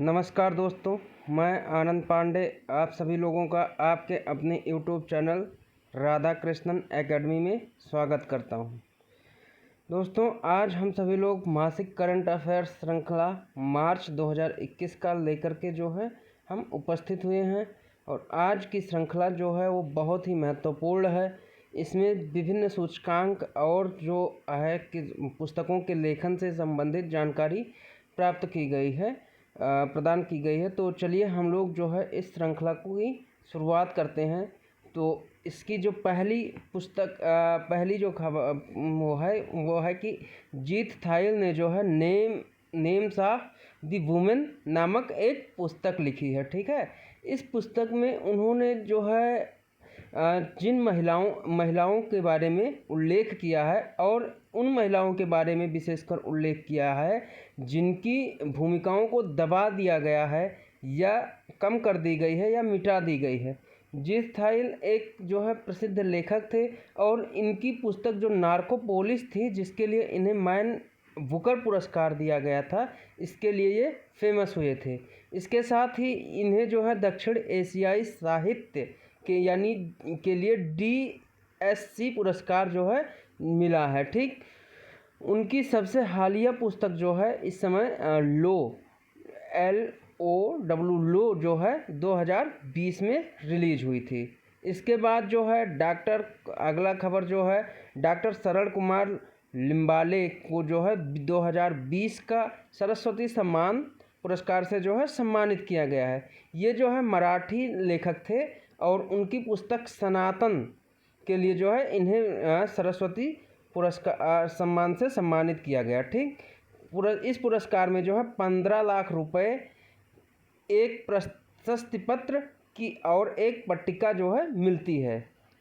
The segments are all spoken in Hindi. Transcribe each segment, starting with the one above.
नमस्कार दोस्तों, मैं आनंद पांडे आप सभी लोगों का आपके अपने YouTube channel Radha Krishnan academy में स्वागत करता हूं। दोस्तों, आज हम सभी लोग मासिक करंट अफेयर्स श्रृंखला मार्च 2021 का लेकर के जो है हम उपस्थित हुए हैं और आज की श्रृंखला जो है वो बहुत ही महत्वपूर्ण है। इसमें विभिन्न सूचकांक और जो है कि पुस्तकों के लेखन से संबंधित जानकारी प्राप्त की गई है, प्रदान की गई है। तो चलिए हम लोग जो है इस श्रृंखला की शुरुआत करते हैं। तो इसकी जो पहली पुस्तक पहली जो खबर वो है कि जीत थाइल ने जो है नेम्स ऑफ द वुमेन नामक एक पुस्तक लिखी है। ठीक है, इस पुस्तक में उन्होंने जो है जिन महिलाओं के बारे में उल्लेख किया है और उन महिलाओं के बारे में विशेषकर उल्लेख किया है जिनकी भूमिकाओं को दबा दिया गया है या कम कर दी गई है या मिटा दी गई है। जीत थाइल एक जो है प्रसिद्ध लेखक थे और इनकी पुस्तक जो नार्कोपोलिस थी, जिसके लिए इन्हें मैन बुकर पुरस्कार दिया गया था, इसके लिए ये फेमस हुए थे। इसके साथ ही इन्हें जो है दक्षिण एशियाई साहित्य के लिए DSC पुरस्कार जो है मिला है। ठीक, उनकी सबसे हालिया पुस्तक जो है इस समय लो जो है 2020 में रिलीज हुई थी। इसके बाद जो है अगला खबर जो है डॉक्टर शरण कुमार लिम्बाले को जो है 2020 का सरस्वती सम्मान पुरस्कार से जो है सम्मानित किया गया है। ये जो है मराठी लेखक थे और उनकी पुस्तक सनातन के लिए जो है इन्हें सरस्वती पुरस्कार सम्मान से सम्मानित किया गया। ठीक, इस पुरस्कार में जो है 15 लाख रुपए, एक प्रशस्ति पत्र की और एक पट्टिका जो है मिलती है।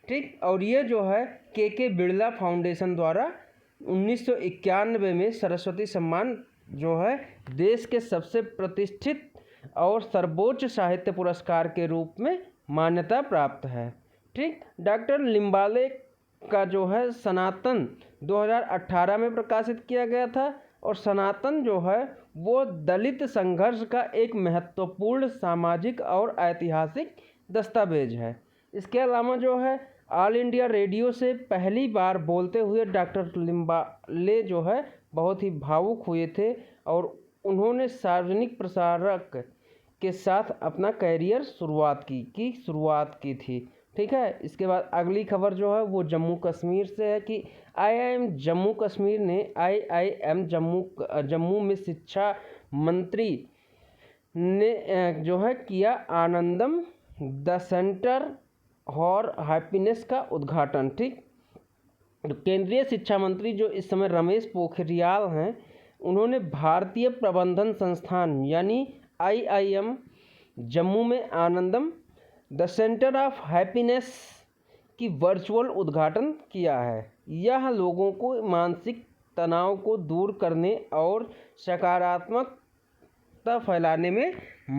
ठीक, और ये जो है के बिड़ला फाउंडेशन द्वारा 1991 में सरस्वती सम्मान जो है देश के सबसे प्रतिष्ठित और सर्वोच्च साहित्य पुरस्कार के रूप में मान्यता प्राप्त है। ठीक, डॉक्टर लिम्बाले का जो है सनातन 2018 में प्रकाशित किया गया था और सनातन जो है वो दलित संघर्ष का एक महत्वपूर्ण सामाजिक और ऐतिहासिक दस्तावेज है। इसके अलावा जो है ऑल इंडिया रेडियो से पहली बार बोलते हुए डॉक्टर लिम्बाले जो है बहुत ही भावुक हुए थे और उन्होंने सार्वजनिक प्रसारक के साथ अपना करियर शुरुआत की थी। ठीक है, इसके बाद अगली खबर जो है वो जम्मू कश्मीर से है कि IIM जम्मू कश्मीर ने IIM जम्मू में शिक्षा मंत्री ने जो है किया आनंदम द सेंटर फॉर हैप्पीनेस का उद्घाटन। ठीक, केंद्रीय शिक्षा मंत्री जो इस समय रमेश पोखरियाल हैं, उन्होंने भारतीय प्रबंधन संस्थान यानी IIM जम्मू में आनंदम द सेंटर ऑफ हैप्पीनेस की वर्चुअल उद्घाटन किया है। यह लोगों को मानसिक तनाव को दूर करने और सकारात्मकता फैलाने में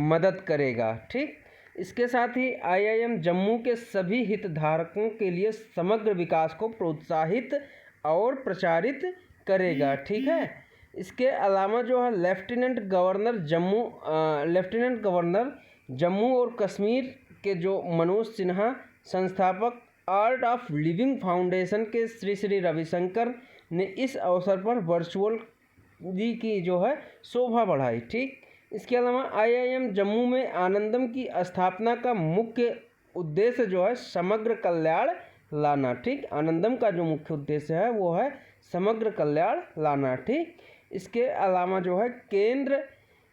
मदद करेगा। ठीक, इसके साथ ही IIM जम्मू के सभी हितधारकों के लिए समग्र विकास को प्रोत्साहित और प्रचारित करेगा। ठीक है, इसके अलावा जो है लेफ्टिनेंट गवर्नर जम्मू और कश्मीर के जो मनोज सिन्हा, संस्थापक आर्ट ऑफ लिविंग फाउंडेशन के श्री रविशंकर ने इस अवसर पर वर्चुअल की जो है शोभा बढ़ाई। ठीक, इसके अलावा IIM जम्मू में आनंदम की स्थापना का मुख्य उद्देश्य जो है समग्र कल्याण लाना। ठीक, आनंदम का जो मुख्य उद्देश्य है वो है समग्र कल्याण लाना। ठीक, इसके अलावा जो है केंद्र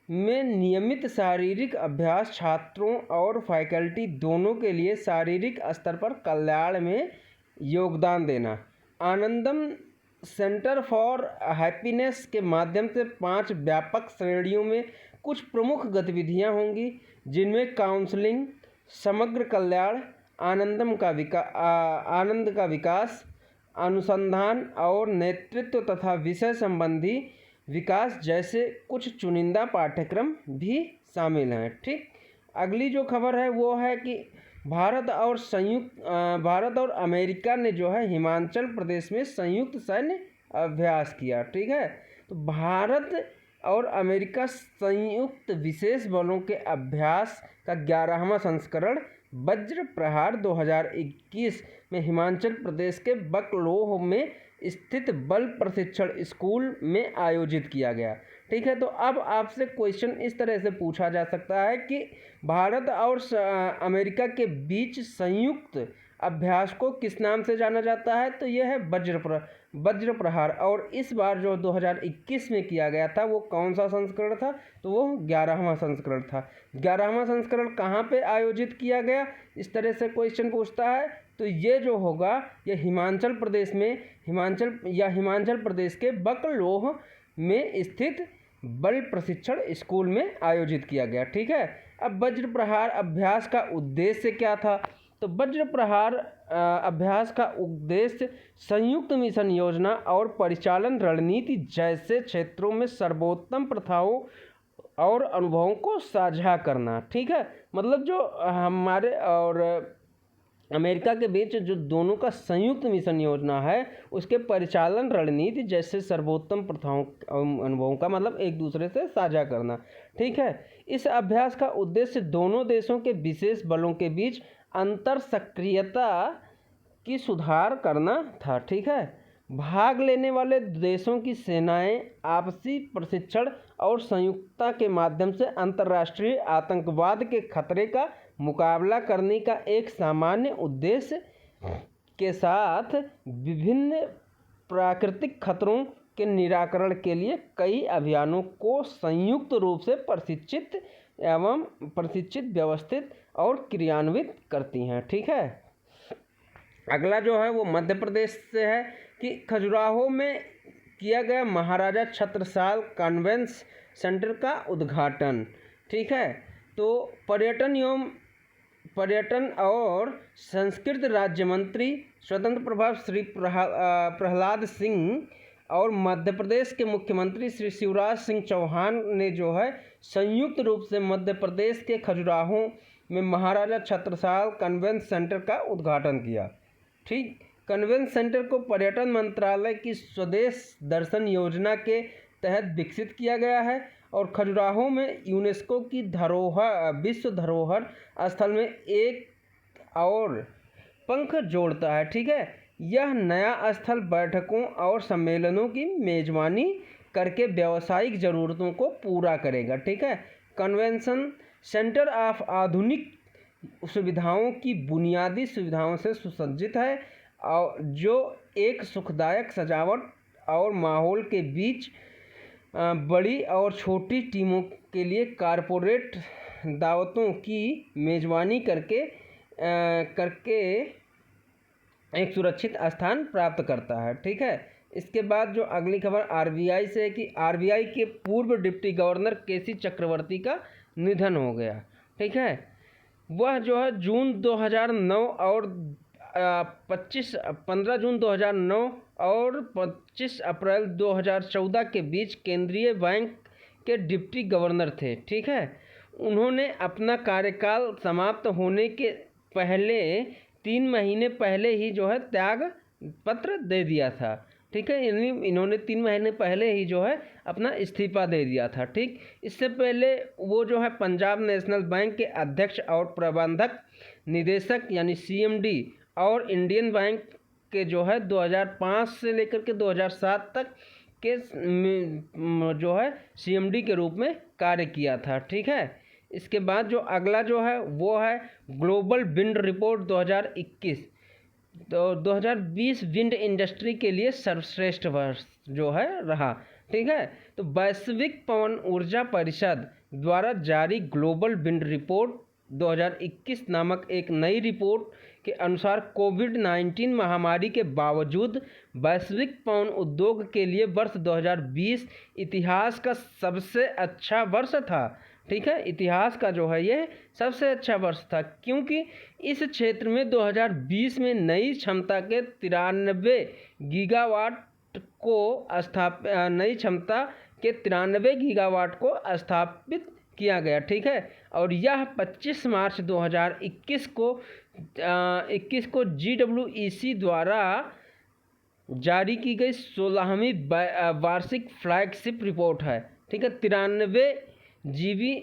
में नियमित शारीरिक अभ्यास छात्रों और फैकल्टी दोनों के लिए शारीरिक स्तर पर कल्याण में योगदान देना। आनंदम सेंटर फॉर हैप्पीनेस के माध्यम से 5 व्यापक श्रेणियों में कुछ प्रमुख गतिविधियां होंगी, जिनमें काउंसलिंग, समग्र कल्याण, आनंद का विकास, अनुसंधान और नेतृत्व तथा विषय संबंधी विकास जैसे कुछ चुनिंदा पाठ्यक्रम भी शामिल हैं। ठीक, अगली जो खबर है वो है कि भारत और अमेरिका ने जो है हिमाचल प्रदेश में संयुक्त सैन्य अभ्यास किया। ठीक है, तो भारत और अमेरिका संयुक्त विशेष बलों के अभ्यास का 11वां संस्करण वज्र प्रहार 2021 में हिमाचल प्रदेश के बकलोह में स्थित बल प्रशिक्षण स्कूल में आयोजित किया गया। ठीक है, तो अब आपसे क्वेश्चन इस तरह से पूछा जा सकता है कि भारत और अमेरिका के बीच संयुक्त अभ्यास को किस नाम से जाना जाता है? तो यह है वज्र प्रहार। और इस बार जो 2021 में किया गया था वो कौन सा संस्करण था? तो वो 11वां संस्करण था। 11वां संस्करण कहाँ पे आयोजित किया गया, इस तरह से क्वेश्चन पूछता है। तो ये जो होगा ये हिमाचल प्रदेश में हिमाचल प्रदेश के बकलोह में स्थित बल प्रशिक्षण स्कूल में आयोजित किया गया। ठीक है, अब वज्र प्रहार अभ्यास का उद्देश्य क्या था? तो वज्र प्रहार अभ्यास का उद्देश्य संयुक्त मिशन योजना और परिचालन रणनीति जैसे क्षेत्रों में सर्वोत्तम प्रथाओं और अनुभवों को साझा करना। ठीक है, मतलब जो हमारे और अमेरिका के बीच जो दोनों का संयुक्त मिशन योजना है उसके परिचालन रणनीति जैसे सर्वोत्तम प्रथाओं अनुभवों का मतलब एक दूसरे से साझा करना। ठीक है, इस अभ्यास का उद्देश्य दोनों देशों के विशेष बलों के बीच अंतर सक्रियता की सुधार करना था। ठीक है, भाग लेने वाले देशों की सेनाएं आपसी प्रशिक्षण और संयुक्तता के माध्यम से अंतर्राष्ट्रीय आतंकवाद के खतरे का मुकाबला करने का एक सामान्य उद्देश्य के साथ विभिन्न प्राकृतिक खतरों के निराकरण के लिए कई अभियानों को संयुक्त रूप से प्रशिक्षित व्यवस्थित और क्रियान्वित करती हैं। ठीक है, अगला जो है वो मध्य प्रदेश से है कि खजुराहो में किया गया महाराजा छत्रसाल कन्वेंशन सेंटर का उद्घाटन। ठीक है, तो पर्यटन और संस्कृति राज्य मंत्री स्वतंत्र प्रभार श्री प्रहलाद सिंह और मध्य प्रदेश के मुख्यमंत्री श्री शिवराज सिंह चौहान ने जो है संयुक्त रूप से मध्य प्रदेश के खजुराहो में महाराजा छत्रसाल कन्वेंशन सेंटर का उद्घाटन किया। ठीक, कन्वेंशन सेंटर को पर्यटन मंत्रालय की स्वदेश दर्शन योजना के तहत विकसित किया गया है और खजुराहो में यूनेस्को की विश्व धरोहर स्थल में एक और पंख जोड़ता है। ठीक है, यह नया स्थल बैठकों और सम्मेलनों की मेजबानी करके व्यावसायिक ज़रूरतों को पूरा करेगा। ठीक है, कन्वेंशन सेंटर ऑफ आधुनिक सुविधाओं की बुनियादी सुविधाओं से सुसज्जित है और जो एक सुखदायक सजावट और माहौल के बीच बड़ी और छोटी टीमों के लिए कारपोरेट दावतों की मेजबानी करके एक सुरक्षित स्थान प्राप्त करता है। ठीक है, इसके बाद जो अगली खबर आरबीआई से है कि आरबीआई के पूर्व डिप्टी गवर्नर केसी चक्रवर्ती का निधन हो गया। ठीक है, वह जो है जून 2009 और 15 जून 2009 और 25 अप्रैल 2014 के बीच केंद्रीय बैंक के डिप्टी गवर्नर थे। ठीक है, उन्होंने अपना कार्यकाल समाप्त होने के पहले 3 महीने पहले ही जो है त्याग पत्र दे दिया था। ठीक है, इन्होंने 3 महीने पहले ही जो है अपना इस्तीफा दे दिया था। ठीक, इससे पहले वो जो है पंजाब नेशनल बैंक के अध्यक्ष और प्रबंधक निदेशक यानी सीएमडी और इंडियन बैंक के जो है 2005 से लेकर के 2007 तक के जो है सीएमडी के रूप में कार्य किया था। ठीक है, इसके बाद जो अगला जो है वो है ग्लोबल विंड रिपोर्ट 2021। तो 2020 विंड इंडस्ट्री के लिए सर्वश्रेष्ठ वर्ष जो है रहा। ठीक है, तो वैश्विक पवन ऊर्जा परिषद द्वारा जारी ग्लोबल विंड रिपोर्ट 2021 नामक एक नई रिपोर्ट के अनुसार कोविड-19 महामारी के बावजूद वैश्विक पवन उद्योग के लिए वर्ष 2020 इतिहास का सबसे अच्छा वर्ष था। ठीक है, इतिहास का जो है ये सबसे अच्छा वर्ष था क्योंकि इस क्षेत्र में 2020 में नई क्षमता के 93 गीगावाट को स्थापित किया गया। ठीक है, और यह 25 मार्च 2021 को GWEC द्वारा जारी की गई 16वीं वार्षिक फ्लैगशिप रिपोर्ट है। ठीक है। 93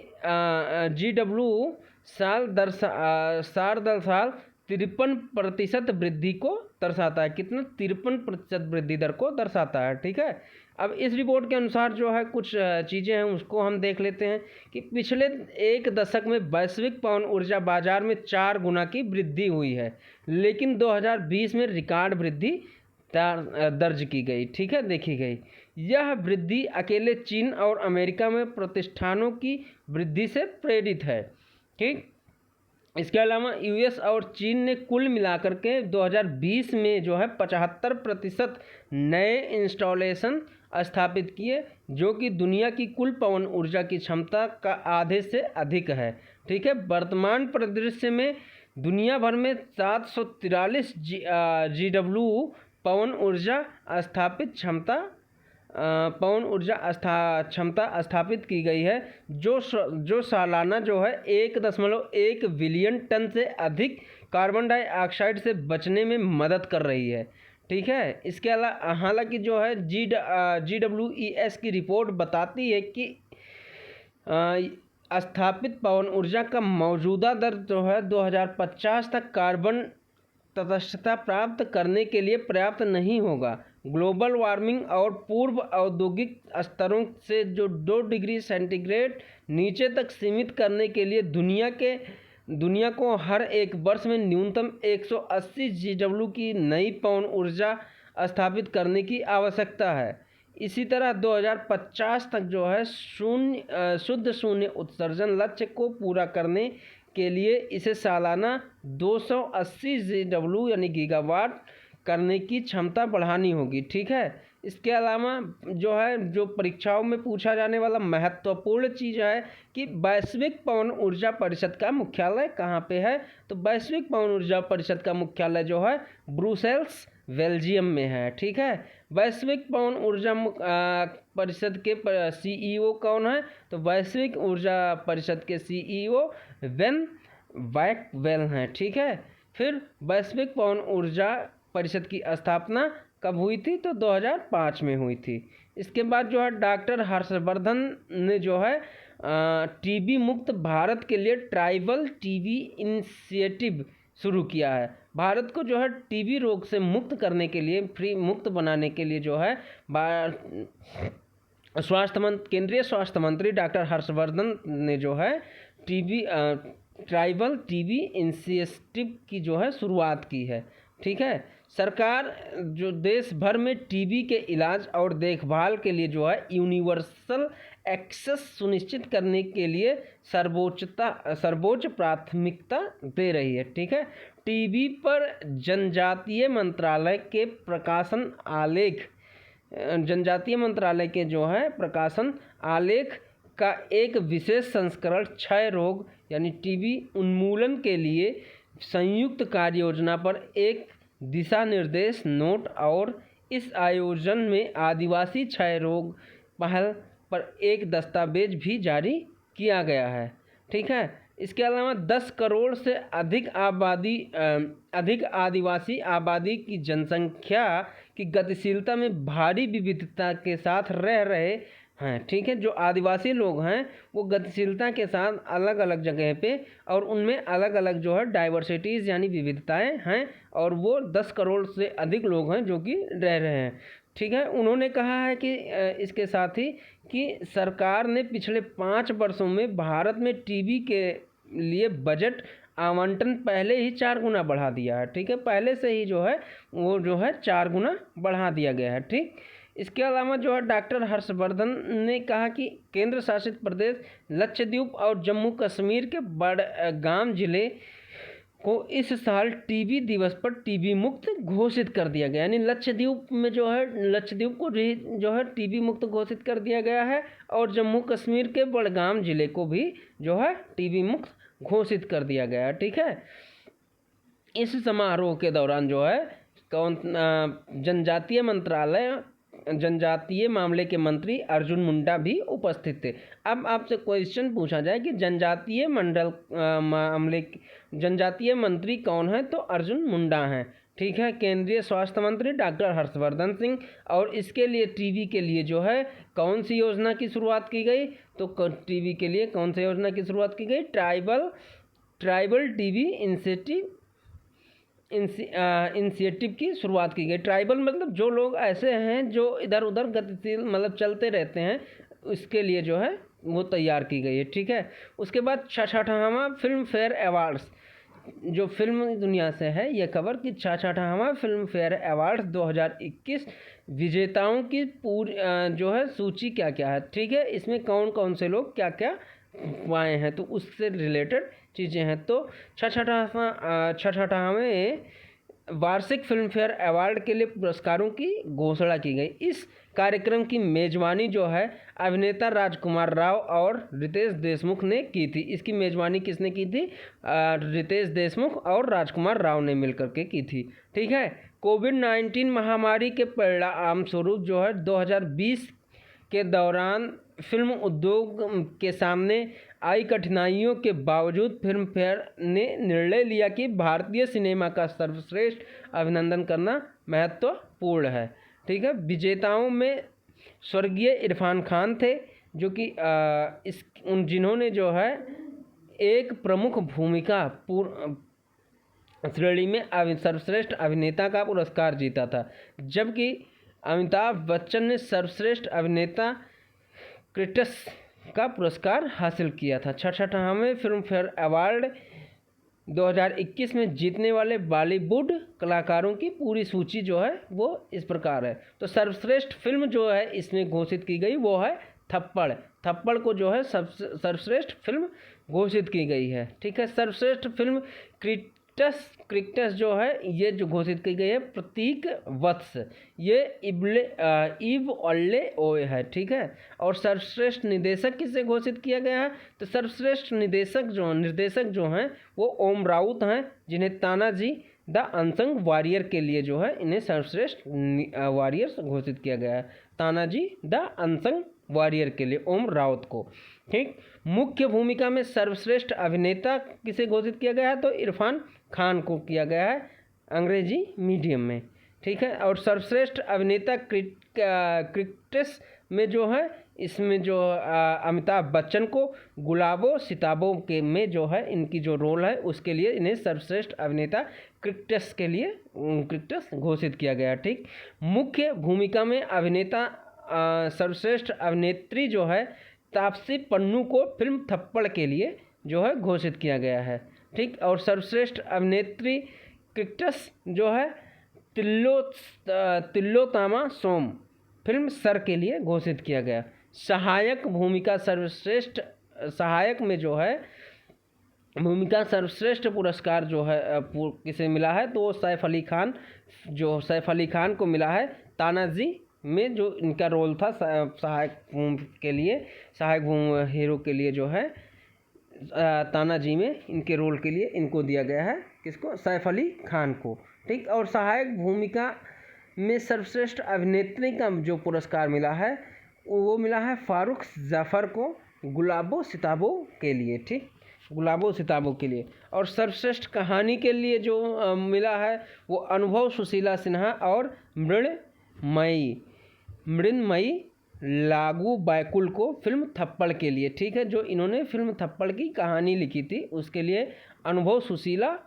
GW साल दर साल 53% वृद्धि को दर्शाता है। कितना? 53% वृद्धि दर को दर्शाता है। ठीक है। अब इस रिपोर्ट के अनुसार जो है कुछ चीज़ें हैं उसको हम देख लेते हैं कि पिछले एक दशक में वैश्विक पवन ऊर्जा बाजार में 4 गुना की वृद्धि हुई है, लेकिन 2020 में रिकॉर्ड वृद्धि दर्ज की गई। ठीक है, देखी गई। यह वृद्धि अकेले चीन और अमेरिका में प्रतिष्ठानों की वृद्धि से प्रेरित है। ठीक। इसके अलावा यूएस और चीन ने कुल मिलाकर के 2020 में जो है 75% नए इंस्टॉलेशन स्थापित किए, जो कि दुनिया की कुल पवन ऊर्जा की क्षमता का आधे से अधिक है। ठीक है। वर्तमान परिदृश्य में दुनिया भर में 743 GW पवन ऊर्जा क्षमता स्थापित की गई है, जो सालाना जो है 1.1 बिलियन टन से अधिक कार्बन डाइऑक्साइड से बचने में मदद कर रही है। ठीक है। इसके अलावा हालांकि जो है GWES की रिपोर्ट बताती है कि स्थापित पवन ऊर्जा का मौजूदा दर जो है 2050 तक कार्बन तटस्थता प्राप्त करने के लिए पर्याप्त नहीं होगा। ग्लोबल वार्मिंग और पूर्व औद्योगिक स्तरों से जो 2 डिग्री सेंटीग्रेड नीचे तक सीमित करने के लिए दुनिया को हर एक वर्ष में न्यूनतम 180 GW की नई पवन ऊर्जा स्थापित करने की आवश्यकता है। इसी तरह 2050 तक जो है शुद्ध शून्य उत्सर्जन लक्ष्य को पूरा करने के लिए इसे सालाना 280 GW यानी गीगावाट करने की क्षमता बढ़ानी होगी। ठीक है। इसके अलावा जो परीक्षाओं में पूछा जाने वाला महत्वपूर्ण चीज़ है कि वैश्विक पवन ऊर्जा परिषद का मुख्यालय कहाँ पे है, तो वैश्विक पवन ऊर्जा परिषद का मुख्यालय जो है ब्रुसेल्स बेल्जियम में है। ठीक है। वैश्विक पवन ऊर्जा परिषद के CEO कौन है, तो वैश्विक ऊर्जा परिषद के CEO वेन वैकवेल हैं। ठीक है। फिर वैश्विक पवन ऊर्जा परिषद की स्थापना कब हुई थी, तो 2005 में हुई थी। इसके बाद जो है डॉक्टर हर्षवर्धन ने जो है टीबी मुक्त भारत के लिए ट्राइबल टीबी इनिशिएटिव शुरू किया है। भारत को जो है टीबी रोग से मुक्त करने के लिए, मुक्त बनाने के लिए जो है केंद्रीय स्वास्थ्य मंत्री डॉक्टर हर्षवर्धन ने जो है ट्राइबल टीबी इनिशिएटिव की जो है शुरुआत की है। ठीक है। सरकार जो देश भर में टीबी के इलाज और देखभाल के लिए जो है यूनिवर्सल एक्सेस सुनिश्चित करने के लिए सर्वोच्च प्राथमिकता दे रही है। ठीक है। टीबी पर जनजातीय मंत्रालय के प्रकाशन आलेख का एक विशेष संस्करण क्षय रोग यानी टीबी उन्मूलन के लिए संयुक्त कार्य योजना पर एक दिशा निर्देश नोट और इस आयोजन में आदिवासी क्षय रोग पहल पर एक दस्तावेज भी जारी किया गया है। ठीक है। इसके अलावा 10 करोड़ से अधिक आदिवासी आबादी की जनसंख्या की गतिशीलता में भारी विविधता के साथ रह रहे हैं। ठीक है। जो आदिवासी लोग हैं वो गतिशीलता के साथ अलग अलग जगह पे और उनमें अलग अलग जो है डाइवर्सिटीज़ यानी विविधताएं हैं, और वो 10 करोड़ से अधिक लोग हैं जो कि रह रहे हैं। ठीक है। उन्होंने कहा है कि इसके साथ ही कि सरकार ने पिछले 5 वर्षों में भारत में टीबी के लिए बजट आवंटन पहले ही 4 गुना बढ़ा दिया है। ठीक है। पहले से ही जो है वो जो है 4 गुना बढ़ा दिया गया है। ठीक। इसके अलावा जो है डॉक्टर हर्षवर्धन ने कहा कि केंद्र शासित प्रदेश लक्षद्वीप और जम्मू कश्मीर के बड़गाम जिले को इस साल टीबी दिवस पर टीबी मुक्त घोषित कर दिया गया। यानी लक्षद्वीप को जो है टीबी मुक्त घोषित कर दिया गया है, और जम्मू कश्मीर के बड़गाम जिले को भी जो है टीबी मुक्त घोषित कर दिया गया है। ठीक है। इस समारोह के दौरान जो है जनजातीय मामले के मंत्री अर्जुन मुंडा भी उपस्थित थे। अब आपसे क्वेश्चन पूछा जाए कि जनजातीय मंत्री कौन है, तो अर्जुन मुंडा हैं। ठीक है, केंद्रीय स्वास्थ्य मंत्री डॉक्टर हर्षवर्धन सिंह। और इसके लिए टीबी के लिए जो है कौन सी योजना की शुरुआत की गई, तो टीबी के लिए कौन सी योजना की शुरुआत की गई, ट्राइबल टीबी इनिशिएटिव की शुरुआत की गई। ट्राइबल मतलब जो लोग ऐसे हैं जो इधर उधर गतिशील मतलब चलते रहते हैं, उसके लिए जो है वो तैयार की गई है। ठीक है, उसके बाद 66वां फिल्म फेयर अवार्ड्स, जो फिल्म दुनिया से है ये खबर कि 66वां फिल्म फेयर अवार्ड्स 2021 विजेताओं की पूरी जो है सूची क्या क्या है। ठीक है, इसमें कौन कौन से लोग क्या क्या पाए हैं, तो उससे रिलेटेड चीज़ें हैं। तो 66वें वार्षिक फिल्म फेयर अवार्ड के लिए पुरस्कारों की घोषणा की गई। इस कार्यक्रम की मेज़बानी जो है अभिनेता राजकुमार राव और रितेश देशमुख ने की थी। इसकी मेज़बानी किसने की थी, रितेश देशमुख और राजकुमार राव ने मिलकर के की थी। ठीक है, कोविड-19 महामारी के परिणाम स्वरूप जो है 2020 के दौरान फिल्म उद्योग के सामने आई कठिनाइयों के बावजूद फिल्म फेयर ने निर्णय लिया कि भारतीय सिनेमा का सर्वश्रेष्ठ अभिनंदन करना महत्वपूर्ण है। ठीक है, विजेताओं में स्वर्गीय इरफान खान थे, जो कि जिन्होंने जो है एक प्रमुख भूमिका श्रेणी में सर्वश्रेष्ठ अभिनेता का पुरस्कार जीता था, जबकि अमिताभ बच्चन ने सर्वश्रेष्ठ अभिनेता क्रिटिक्स का पुरस्कार हासिल किया था। 66वें फिल्म फेयर अवार्ड 2021 में जीतने वाले बॉलीवुड कलाकारों की पूरी सूची जो है वो इस प्रकार है। तो सर्वश्रेष्ठ फिल्म जो है इसमें घोषित की गई वो है थप्पड़। थप्पड़ को जो है सर्वश्रेष्ठ फिल्म घोषित की गई है। ठीक है, सर्वश्रेष्ठ फिल्म क्रिकेटस जो है ये जो घोषित की गई है प्रतीक वत्स, ये इव ओल्ले ओए है। ठीक है, और सर्वश्रेष्ठ निर्देशक किसे घोषित किया गया है, तो सर्वश्रेष्ठ निर्देशक जो हैं वो ओम राउत हैं, जिन्हें तानाजी द अनसंग वॉरियर के लिए जो है इन्हें सर्वश्रेष्ठ वॉरियर्स घोषित किया गया है, तानाजी द अनसंग वॉरियर के लिए ओम राउत को। ठीक, मुख्य भूमिका में सर्वश्रेष्ठ अभिनेता किसे घोषित किया गया है, तो इरफान खान को किया गया है अंग्रेजी मीडियम में। ठीक है, और सर्वश्रेष्ठ अभिनेता क्रिकेटस में जो है इसमें जो अमिताभ बच्चन को गुलाबों सिताबों के में जो है इनकी जो रोल है उसके लिए इन्हें सर्वश्रेष्ठ अभिनेता क्रिकेटस के लिए क्रिकेटस घोषित किया गया। ठीक, मुख्य भूमिका में अभिनेता सर्वश्रेष्ठ अभिनेत्री जो है तापसी पन्नू को फिल्म थप्पड़ के लिए जो है घोषित किया गया है। ठीक, और सर्वश्रेष्ठ अभिनेत्री क्रिकेटस जो है तिलोत्तमा सोम फिल्म सर के लिए घोषित किया गया। सहायक भूमिका सर्वश्रेष्ठ सहायक में जो है भूमिका सर्वश्रेष्ठ पुरस्कार जो है किसे मिला है, तो वो सैफ अली खान को मिला है। तानाजी में जो इनका रोल था सहायक हीरो के लिए जो है तानाजी में इनके रोल के लिए इनको दिया गया है, किसको, सैफ अली खान को। ठीक, और सहायक भूमिका में सर्वश्रेष्ठ अभिनेत्री का जो पुरस्कार मिला है वो मिला है फारूक जाफ़र को गुलाबों सिताबों के लिए। ठीक, गुलाबों सिताबों के लिए। और सर्वश्रेष्ठ कहानी के लिए जो मिला है वो अनुभव सुशीला सिन्हा और मृण्मयी लागू बैकुल को फिल्म थप्पड़ के लिए। ठीक है, जो इन्होंने फिल्म थप्पड़ की कहानी लिखी थी उसके लिए अनुभव सुशीला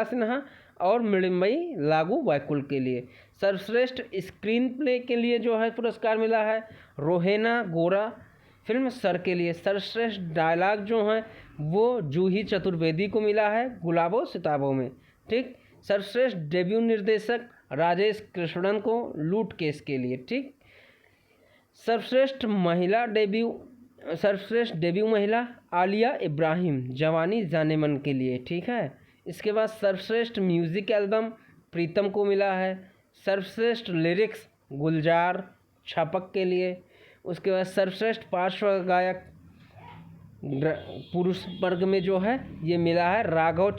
सिन्हा और मृण्मयी लागू बैकुल के लिए। सर्वश्रेष्ठ स्क्रीन प्ले के लिए जो है पुरस्कार मिला है रोहेना गोरा फिल्म सर के लिए। सर्वश्रेष्ठ डायलॉग जो हैं वो जूही चतुर्वेदी को मिला है गुलाबों सिताबों में। ठीक, सर्वश्रेष्ठ डेब्यू निर्देशक राजेश कृष्णन को लूट केस के लिए। ठीक, सर्वश्रेष्ठ डेब्यू महिला आलिया इब्राहिम जवानी जाने मन के लिए। ठीक है, इसके बाद सर्वश्रेष्ठ म्यूज़िक एल्बम प्रीतम को मिला है। सर्वश्रेष्ठ लिरिक्स गुलजार छापक के लिए। उसके बाद सर्वश्रेष्ठ पार्श्व गायक पुरुष वर्ग में जो है ये मिला है राघव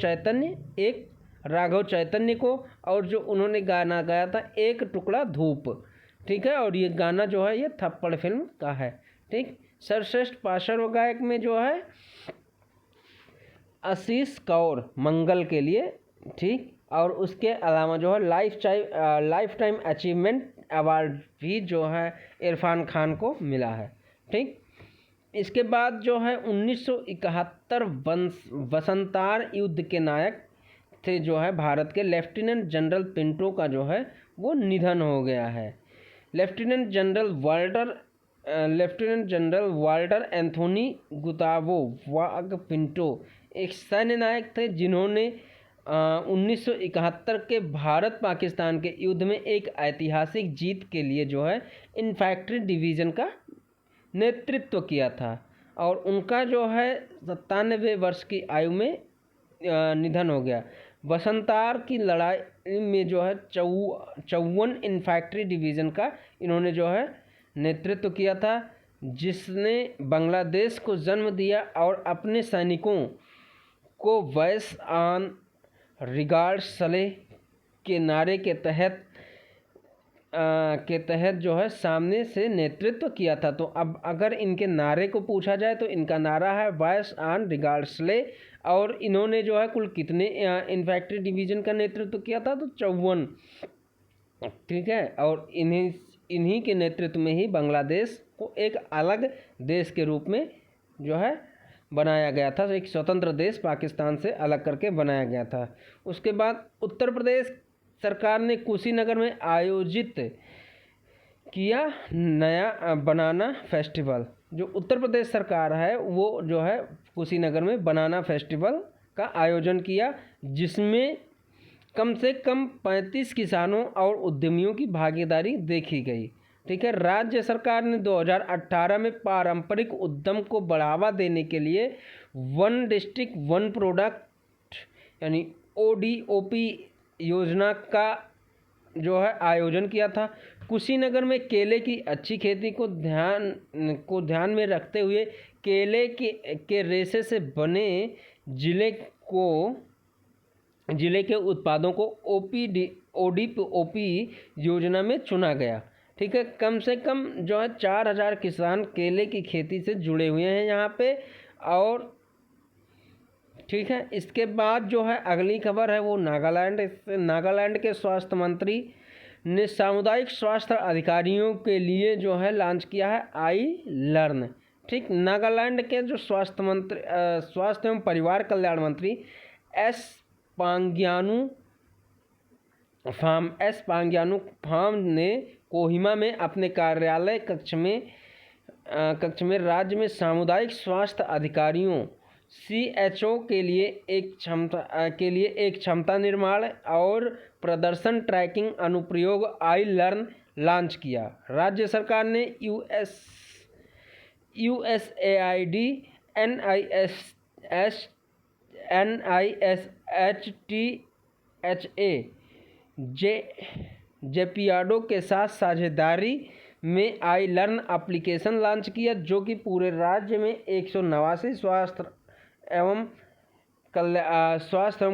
चैतन्य को, और जो उन्होंने गाना गाया था एक टुकड़ा धूप। ठीक है, और ये गाना जो है ये थप्पड़ फिल्म का है। ठीक, सर्वश्रेष्ठ पार्श्व गायक में जो है आशीष कौर मंगल के लिए। ठीक, और उसके अलावा जो है लाइफ टाइम अचीवमेंट अवार्ड भी जो है इरफान खान को मिला है। ठीक, इसके बाद जो है 1971 वसंतार युद्ध के नायक थे जो है भारत के लेफ्टिनेंट जनरल पिंटो का जो है वो निधन हो गया है। लेफ्टिनेंट जनरल वाल्टर एंथोनी गुतावो वाग पिंटो एक सैन्य नायक थे जिन्होंने 1971 के भारत पाकिस्तान के युद्ध में एक ऐतिहासिक जीत के लिए जो है इन्फैंट्री डिवीज़न का नेतृत्व किया था और उनका जो है 97 वर्ष की आयु में निधन हो गया। वसंतार की लड़ाई में जो है 54 इन्फैंट्री डिवीज़न का इन्होंने जो है नेतृत्व किया था, जिसने बांग्लादेश को जन्म दिया और अपने सैनिकों को वॉइस ऑन रिगार्ड सले के नारे के तहत जो है सामने से नेतृत्व किया था। तो अब अगर इनके नारे को पूछा जाए तो इनका नारा है वॉइस ऑन रिगार्ड सले, और इन्होंने जो है कुल कितने इन्फैंट्री डिवीज़न का नेतृत्व किया था? तो 54। ठीक है, और इन्हीं के नेतृत्व में ही बांग्लादेश को एक अलग देश के रूप में जो है बनाया गया था, एक स्वतंत्र देश पाकिस्तान से अलग करके बनाया गया था। उसके बाद उत्तर प्रदेश सरकार ने कुशीनगर में आयोजित किया नया बनाना फेस्टिवल। जो उत्तर प्रदेश सरकार है वो जो है कुशीनगर में बनाना फेस्टिवल का आयोजन किया, जिसमें कम से कम 35 किसानों और उद्यमियों की भागीदारी देखी गई। ठीक है, राज्य सरकार ने 2018 में पारंपरिक उद्यम को बढ़ावा देने के लिए वन डिस्ट्रिक्ट वन प्रोडक्ट यानी ODOP योजना का जो है आयोजन किया था। कुशीनगर में केले की अच्छी खेती को ध्यान में रखते हुए केले के रेशे से बने जिले के उत्पादों को ODOP योजना में चुना गया। ठीक है, कम से कम जो है 4000 किसान केले की खेती से जुड़े हुए हैं यहाँ पे। और ठीक है, इसके बाद जो है अगली खबर है वो नागालैंड के स्वास्थ्य मंत्री ने सामुदायिक स्वास्थ्य अधिकारियों के लिए जो है लॉन्च किया है iLearn। ठीक, नागालैंड के जो स्वास्थ्य एवं परिवार कल्याण मंत्री एस पांग्यानु फाम ने कोहिमा में अपने कार्यालय कक्ष में राज्य में सामुदायिक स्वास्थ्य अधिकारियों CHO के लिए एक क्षमता निर्माण और प्रदर्शन ट्रैकिंग अनुप्रयोग iLearn लॉन्च किया। राज्य सरकार ने USAID NISHTHA जेपियाडो के साथ साझेदारी में iLearn एप्लीकेशन लॉन्च किया, जो कि पूरे राज्य में 189 स्वास्थ्य एवं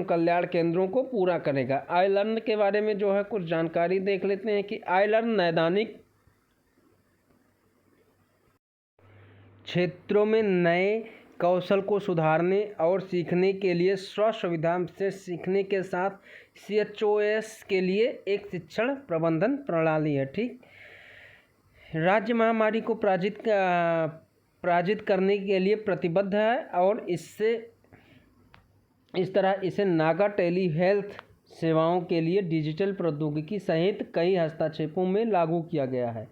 कल्याण केंद्रों को पूरा करेगा। iLearn के बारे में जो है कुछ जानकारी देख लेते हैं कि iLearn नैदानिक क्षेत्रों में नए कौशल को सुधारने और सीखने के लिए स्व-सुविधा से सीखने के साथ CHOS के लिए एक शिक्षण प्रबंधन प्रणाली है। ठीक, राज्य महामारी को पराजित करने के लिए प्रतिबद्ध है और इस तरह इसे नागा टेली हेल्थ सेवाओं के लिए डिजिटल प्रौद्योगिकी सहित कई हस्तक्षेपों में लागू किया गया है।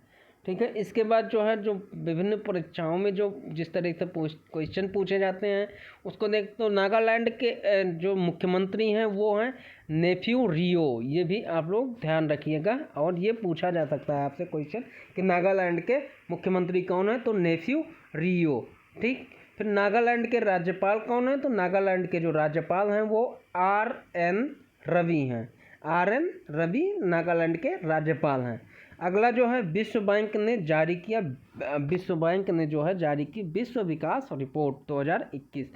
ठीक है, इसके बाद जो है जो विभिन्न परीक्षाओं में जो जिस तरह से क्वेश्चन पूछे जाते हैं उसको देख तो नागालैंड के जो मुख्यमंत्री हैं वो हैं नेफ्यू रियो। ये भी आप लोग ध्यान रखिएगा और ये पूछा जा सकता है आपसे क्वेश्चन कि नागालैंड के मुख्यमंत्री कौन है, तो नेफ्यू रियो। ठीक, फिर नागालैंड के राज्यपाल कौन है, तो नागालैंड के जो राज्यपाल हैं वो RN रवि हैं। RN रवि नागालैंड के राज्यपाल हैं। अगला जो है विश्व बैंक ने जारी की विश्व विकास रिपोर्ट 2021।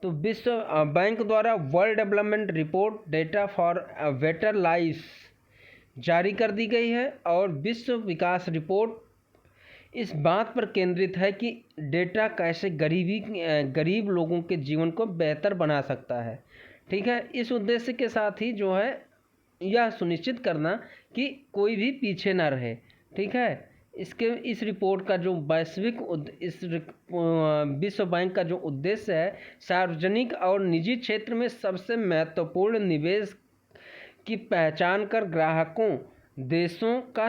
तो विश्व बैंक द्वारा world development report data for better life जारी कर दी गई है और विश्व विकास रिपोर्ट इस बात पर केंद्रित है कि डेटा कैसे गरीब लोगों के जीवन को बेहतर बना सकता है। ठीक है। इस उद्देश्य के साथ ही जो है यह सुनिश्चित करना कि कोई भी पीछे ना रहे, ठीक है। इस रिपोर्ट का जो विश्व बैंक का जो उद्देश्य है, सार्वजनिक और निजी क्षेत्र में सबसे महत्वपूर्ण निवेश की पहचान कर ग्राहक देशों का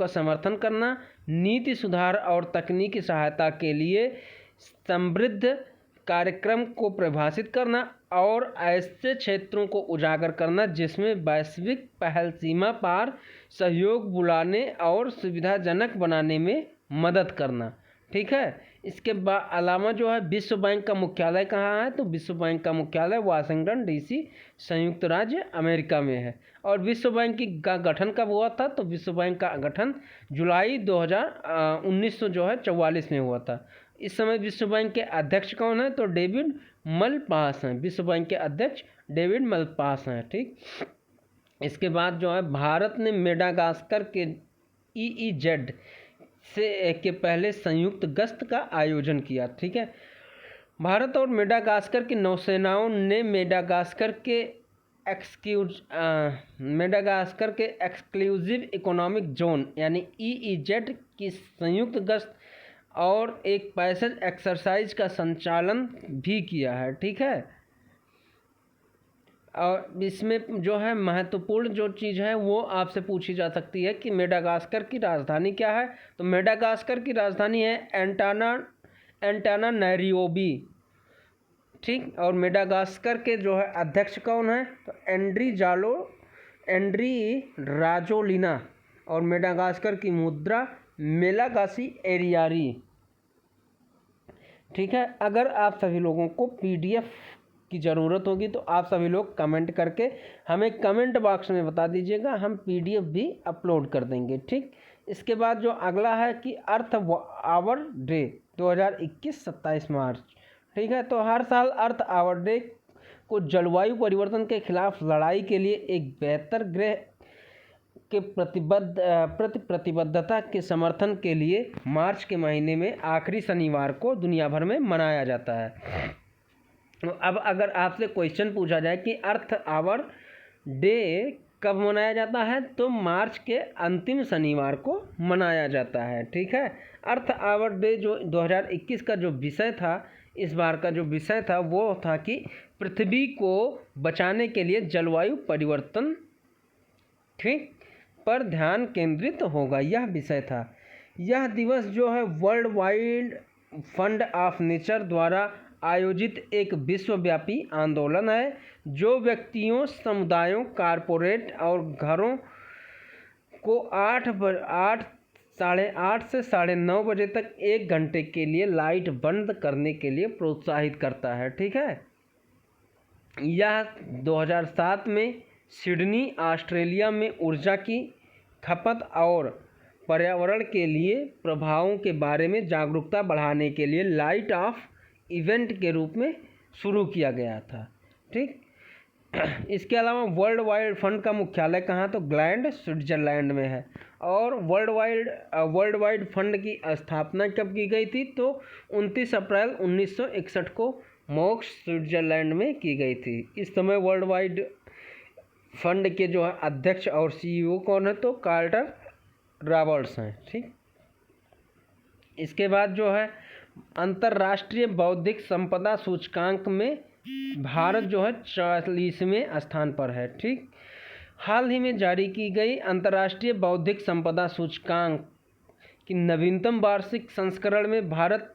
समर्थन करना, नीति सुधार और तकनीकी सहायता के लिए समृद्ध कार्यक्रम को परिभाषित करना और ऐसे क्षेत्रों को उजागर करना जिसमें वैश्विक पहल सीमा पार सहयोग बुलाने और सुविधाजनक बनाने में मदद करना, ठीक है। इसके अलावा जो है विश्व बैंक का मुख्यालय कहाँ है, तो विश्व बैंक का मुख्यालय वाशिंगटन DC संयुक्त राज्य अमेरिका में है। और विश्व बैंक का गठन कब हुआ था, तो विश्व बैंक का गठन जुलाई 1944 में हुआ था। इस समय विश्व बैंक के अध्यक्ष कौन है, तो डेविड मलपास हैं। विश्व बैंक के अध्यक्ष डेविड मलपास हैं, ठीक। इसके बाद जो है भारत ने मेडागास्कर के EEZ के पहले संयुक्त गश्त का आयोजन किया, ठीक है। भारत और मेडागास्कर की नौसेनाओं ने मेडागास्कर के एक्सक्लूसिव इकोनॉमिक जोन यानी EEZ की संयुक्त गश्त और एक पैसेज एक्सरसाइज का संचालन भी किया है, ठीक है। और इसमें जो है महत्वपूर्ण जो चीज़ है वो आपसे पूछी जा सकती है कि मेडागास्कर की राजधानी क्या है, तो मेडागास्कर की राजधानी है एंटानानारियोबी, ठीक। और मेडागास्कर के जो है अध्यक्ष कौन है, तो एंड्री राजोलिना। और मेडागास्कर की मुद्रा मेलागासी एरियारी, ठीक है। अगर आप सभी लोगों को PDF की ज़रूरत होगी तो आप सभी लोग कमेंट करके हमें कमेंट बॉक्स में बता दीजिएगा, हम PDF भी अपलोड कर देंगे, ठीक। इसके बाद जो अगला है कि अर्थ आवर डे 2021 27 मार्च, ठीक है। तो हर साल अर्थ आवर डे को जलवायु परिवर्तन के खिलाफ लड़ाई के लिए एक बेहतर ग्रह के प्रतिबद्धता के समर्थन के लिए मार्च के महीने में आखिरी शनिवार को दुनिया भर में मनाया जाता है। अब अगर आपसे क्वेश्चन पूछा जाए कि अर्थ आवर डे कब मनाया जाता है, तो मार्च के अंतिम शनिवार को मनाया जाता है, ठीक है। अर्थ आवर डे जो 2021 का जो विषय था, इस बार का जो विषय था वो था कि पृथ्वी को बचाने के लिए जलवायु परिवर्तन, ठीक, पर ध्यान केंद्रित होगा, यह विषय था। यह दिवस जो है world wide fund of nature द्वारा आयोजित एक विश्वव्यापी आंदोलन है जो व्यक्तियों, समुदायों, कॉरपोरेट और घरों को 8:30 से 9:30 बजे तक 1 घंटे के लिए लाइट बंद करने के लिए प्रोत्साहित करता है, ठीक है। यह 2007 में सिडनी, ऑस्ट्रेलिया में ऊर्जा की खपत और पर्यावरण के लिए प्रभावों के बारे में जागरूकता बढ़ाने के लिए लाइट ऑफ इवेंट के रूप में शुरू किया गया था, ठीक। इसके अलावा वर्ल्ड वाइड फंड का मुख्यालय कहाँ, तो ग्लैंड, स्विट्जरलैंड में है। और वर्ल्ड वाइड फंड की स्थापना कब की गई थी, तो 29 अप्रैल 1961 को मोक्स, स्विट्जरलैंड में की गई थी। इस समय वर्ल्ड वाइड फंड के जो है अध्यक्ष और CEO कौन है, तो कार्टर रॉबर्ट्स हैं, ठीक। इसके बाद जो है अंतर्राष्ट्रीय बौद्धिक संपदा सूचकांक में भारत जो है 44वें स्थान पर है, ठीक। हाल ही में जारी की गई अंतर्राष्ट्रीय बौद्धिक संपदा सूचकांक की नवीनतम वार्षिक संस्करण में भारत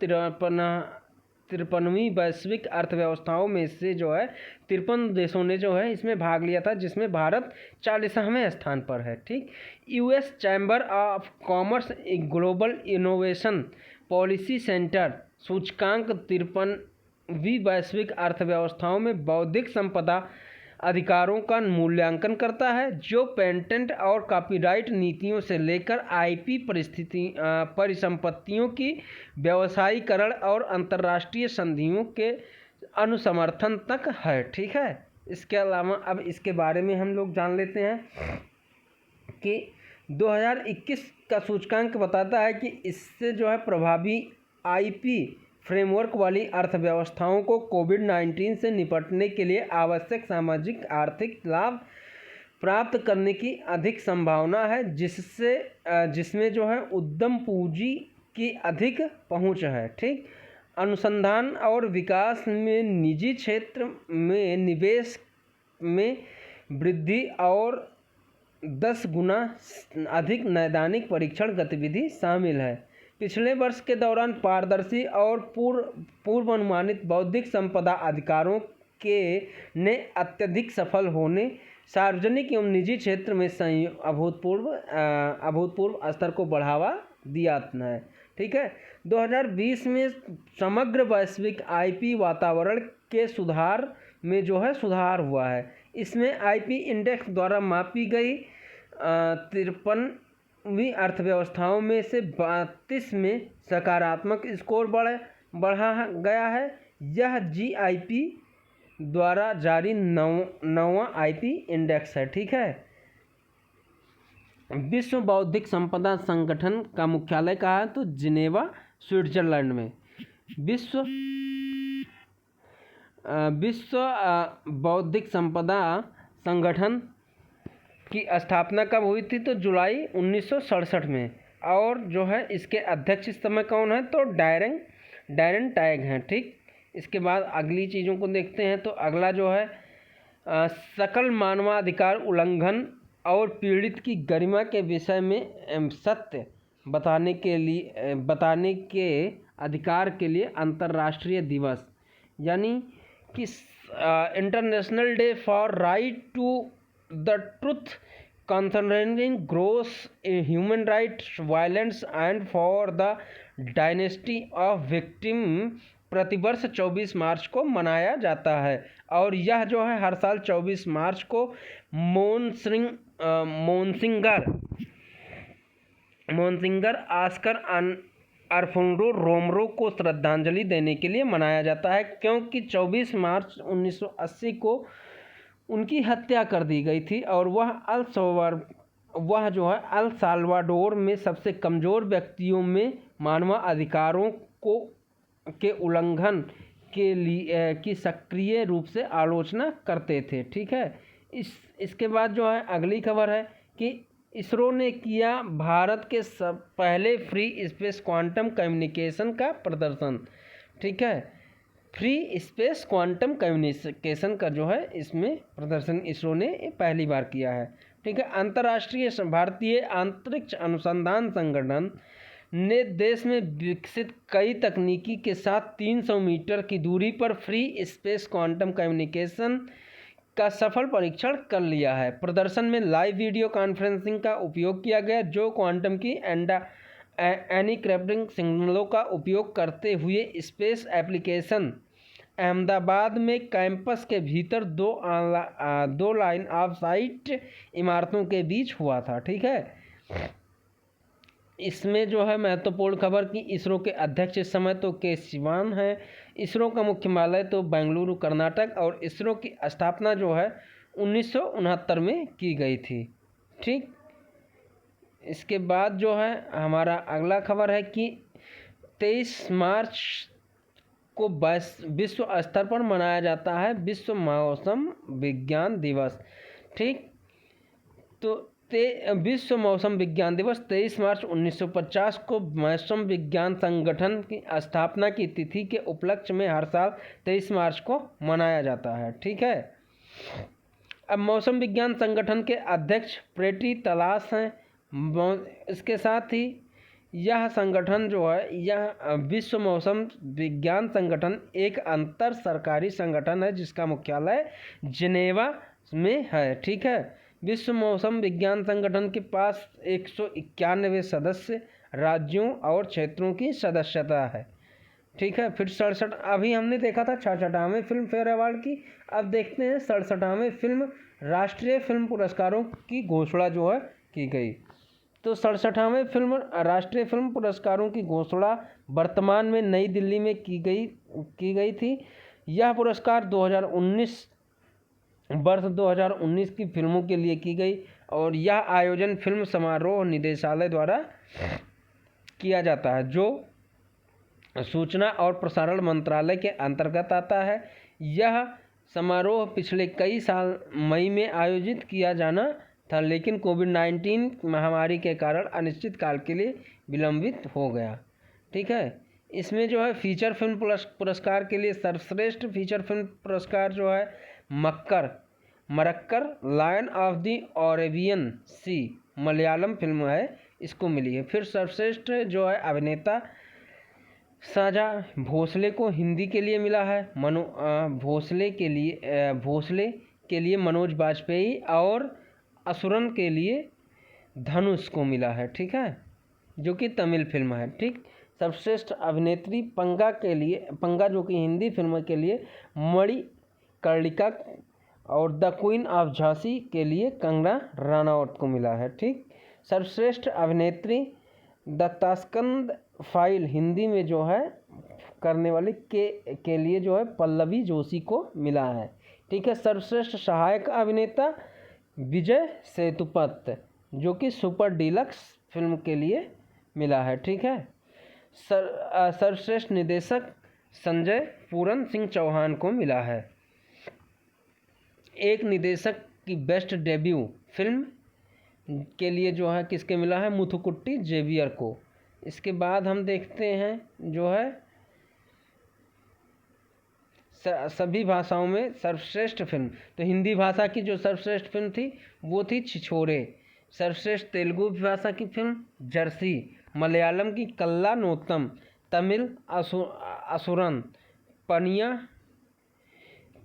53वीं वैश्विक अर्थव्यवस्थाओं में से जो है 53 देशों ने जो है इसमें भाग लिया था, जिसमें भारत 40वें स्थान पर है, ठीक। US chamber of commerce global innovation policy centre सूचकांक 53वीं वैश्विक अर्थव्यवस्थाओं में बौद्धिक संपदा अधिकारों का मूल्यांकन करता है, जो पेटेंट और कॉपीराइट नीतियों से लेकर IP परिसंपत्तियों की व्यवसायीकरण और अंतर्राष्ट्रीय संधियों के अनुसमर्थन तक है, ठीक है। इसके अलावा अब इसके बारे में हम लोग जान लेते हैं कि 2021 का सूचकांक बताता है कि इससे जो है प्रभावी IP फ्रेमवर्क वाली अर्थव्यवस्थाओं को कोविड-19 से निपटने के लिए आवश्यक सामाजिक आर्थिक लाभ प्राप्त करने की अधिक संभावना है, जिसमें जो है उद्यम पूंजी की अधिक पहुंच है। ठीक, अनुसंधान और विकास में निजी क्षेत्र में निवेश में वृद्धि और 10 गुना अधिक नैदानिक परीक्षण गतिविधि शामिल है। पिछले वर्ष के दौरान पारदर्शी और पूर्व अनुमानित बौद्धिक संपदा अधिकारों के ने अत्यधिक सफल होने सार्वजनिक एवं निजी क्षेत्र में अभूतपूर्व स्तर को बढ़ावा दिया है। ठीक है, 2020 में समग्र वैश्विक आईपी वातावरण के सुधार में जो है सुधार हुआ है। इसमें आईपी इंडेक्स द्वारा मापी गई 53वीं अर्थव्यवस्थाओं में से 32 में सकारात्मक स्कोर बढ़ा गया है। यह जीआईपी द्वारा जारी नौवां आईपी इंडेक्स है। ठीक है, विश्व बौद्धिक संपदा संगठन का मुख्यालय कहाँ है? तो जिनेवा, स्विट्जरलैंड में। विश्व बौद्धिक संपदा संगठन की स्थापना कब हुई थी? तो जुलाई 1967 में। और जो है इसके अध्यक्ष इस समय कौन है? तो डैरेन टैग हैं। ठीक, इसके बाद अगली चीज़ों को देखते हैं। तो अगला जो है सकल मानवाधिकार उल्लंघन और पीड़ित की गरिमा के विषय में सत्य बताने के अधिकार के लिए अंतर्राष्ट्रीय दिवस, यानी कि international day for right to the truth concerning gross human rights violence and for the dynasty of victim प्रतिवर्ष 24 मार्च को मनाया जाता है। और यह जो है हर साल 24 मार्च को मोनसिंगर ऑस्कर अल्फोंसो रोमेरो को श्रद्धांजलि देने के लिए मनाया जाता है, क्योंकि 24 मार्च 1980 को उनकी हत्या कर दी गई थी और वह जो है अल साल्वाडोर में सबसे कमज़ोर व्यक्तियों में मानवाधिकारों के उल्लंघन के लिए की सक्रिय रूप से आलोचना करते थे। ठीक है, इसके बाद जो है अगली खबर है कि इसरो ने किया भारत के पहले फ्री स्पेस क्वांटम कम्युनिकेशन का प्रदर्शन। ठीक है, फ्री स्पेस क्वांटम कम्युनिकेशन का जो है इसमें प्रदर्शन इसरो ने पहली बार किया है। ठीक है, अंतर्राष्ट्रीय भारतीय अंतरिक्ष अनुसंधान संगठन ने देश में विकसित कई तकनीकी के साथ 300 मीटर की दूरी पर फ्री स्पेस क्वांटम कम्युनिकेशन का सफल परीक्षण कर लिया है। प्रदर्शन में लाइव वीडियो कॉन्फ्रेंसिंग का उपयोग किया गया, जो क्वांटम की एन्क्रिप्टिंग सिग्नलों का उपयोग करते हुए स्पेस एप्लीकेशन अहमदाबाद में कैंपस के भीतर दो लाइन ऑफ साइट इमारतों के बीच हुआ था। ठीक है, इसमें जो है महत्वपूर्ण खबर कि इसरो के अध्यक्ष इस समय तो के सिवान है। इसरो का मुख्यालय तो बेंगलुरु कर्नाटक, और इसरो की स्थापना जो है 1969 में की गई थी। ठीक, इसके बाद जो है हमारा अगला खबर है कि 23 मार्च को विश्व स्तर पर मनाया जाता है विश्व मौसम विज्ञान दिवस। ठीक, तो विश्व मौसम विज्ञान दिवस 23 मार्च 1950 को मौसम विज्ञान संगठन की स्थापना की तिथि के उपलक्ष्य में हर साल 23 मार्च को मनाया जाता है। ठीक है, अब मौसम विज्ञान संगठन के अध्यक्ष प्रेटी तलाश हैं। इसके साथ ही यह संगठन जो है यह विश्व मौसम विज्ञान संगठन एक अंतर सरकारी संगठन है जिसका मुख्यालय जिनेवा में है। ठीक है, विश्व मौसम विज्ञान संगठन के पास 191 सदस्य राज्यों और क्षेत्रों की सदस्यता है। ठीक है, फिर 67 अभी हमने देखा था 66वें फिल्म फेयर अवार्ड की। अब देखते हैं 67वें फिल्म राष्ट्रीय फिल्म पुरस्कारों की घोषणा जो है की गई। तो 67वें फिल्म राष्ट्रीय फिल्म पुरस्कारों की घोषणा वर्तमान में नई दिल्ली में की गई थी। यह पुरस्कार 2019 की फिल्मों के लिए की गई और यह आयोजन फिल्म समारोह निदेशालय द्वारा किया जाता है, जो सूचना और प्रसारण मंत्रालय के अंतर्गत आता है। यह समारोह पिछले कई साल मई में आयोजित किया जाना था, लेकिन कोविड-19 महामारी के कारण अनिश्चित काल के लिए विलंबित हो गया। ठीक है, इसमें जो है फीचर फिल्म पुरस्कार के लिए सर्वश्रेष्ठ फीचर फिल्म पुरस्कार जो है Marakkar lion of the Arabian sea Malayalam film है, इसको मिली है। फिर सर्वश्रेष्ठ जो है अभिनेता साजा भोसले को हिंदी के लिए मिला है। भोसले के लिए मनोज बाजपेयी और असुरन के लिए धनुष को मिला है। ठीक है, जो कि तमिल फिल्म है। ठीक, सर्वश्रेष्ठ अभिनेत्री पंगा जो कि हिंदी फिल्म के लिए मणिकर्णिका और द क्वीन ऑफ झांसी के लिए कंगना रनौत को मिला है। ठीक, सर्वश्रेष्ठ अभिनेत्री द ताशकंद फाइल हिंदी में जो है करने वाले के लिए जो है पल्लवी जोशी को मिला है। ठीक है, सर्वश्रेष्ठ सहायक अभिनेता विजय सेतुपत जो कि सुपर डीलक्स फिल्म के लिए मिला है। ठीक है, सर्वश्रेष्ठ निर्देशक संजय पूरन सिंह चौहान को मिला है। एक निर्देशक की बेस्ट डेब्यू फिल्म के लिए जो है किसके मिला है, मुथुकुट्टी जेवियर को। इसके बाद हम देखते हैं जो है सभी भाषाओं में सर्वश्रेष्ठ फिल्म। तो हिंदी भाषा की जो सर्वश्रेष्ठ फिल्म थी वो थी छिछोरे। सर्वश्रेष्ठ तेलुगु भाषा की फिल्म जर्सी, मलयालम की कल्ला नोत्तम, तमिल असुरन, पनिया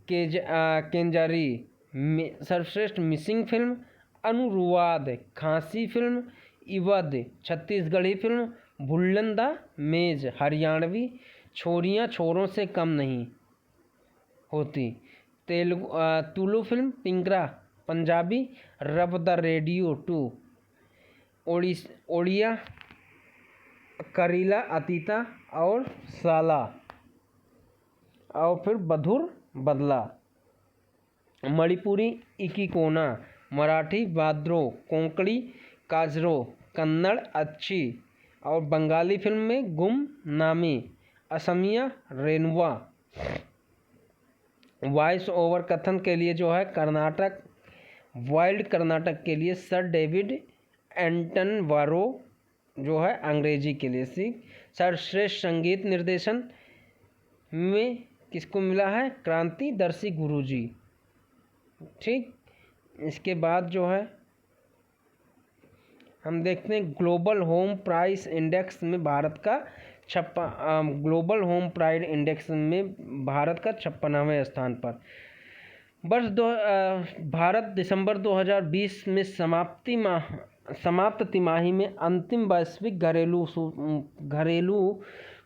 केंजारी। सर्वश्रेष्ठ मिसिंग फिल्म अनुरुवाद, खांसी फिल्म इवद, छत्तीसगढ़ी फिल्म भुल्लंदा मेज, हरियाणवी छोरियां छोरों से कम नहीं होती, तुलु फिल्म पिंगरा, पंजाबी रब द रेडियो 2, ओडिया करीला अतीता और साला, और फिर बधुर बदला, मणिपुरी इकिकोना, मराठी बाद्रो, कोंकणी काजरो, कन्नड़ अच्छी, और बंगाली फिल्म में गुमनामी, असमिया रेनवा। वॉइस ओवर कथन के लिए जो है वाइल्ड कर्नाटक के लिए सर डेविड एंटनवारो जो है अंग्रेजी के लिए। सर्वश्रेष्ठ संगीत निर्देशन में किसको मिला है, क्रांतिदर्शी गुरुजी। ठीक, इसके बाद जो है हम देखते हैं ग्लोबल होम प्राइस इंडेक्स में भारत का ग्लोबल होम प्राइस इंडेक्स में भारत का 56वें स्थान पर। भारत दिसंबर 2020 में समाप्त तिमाही में अंतिम वैश्विक घरेलू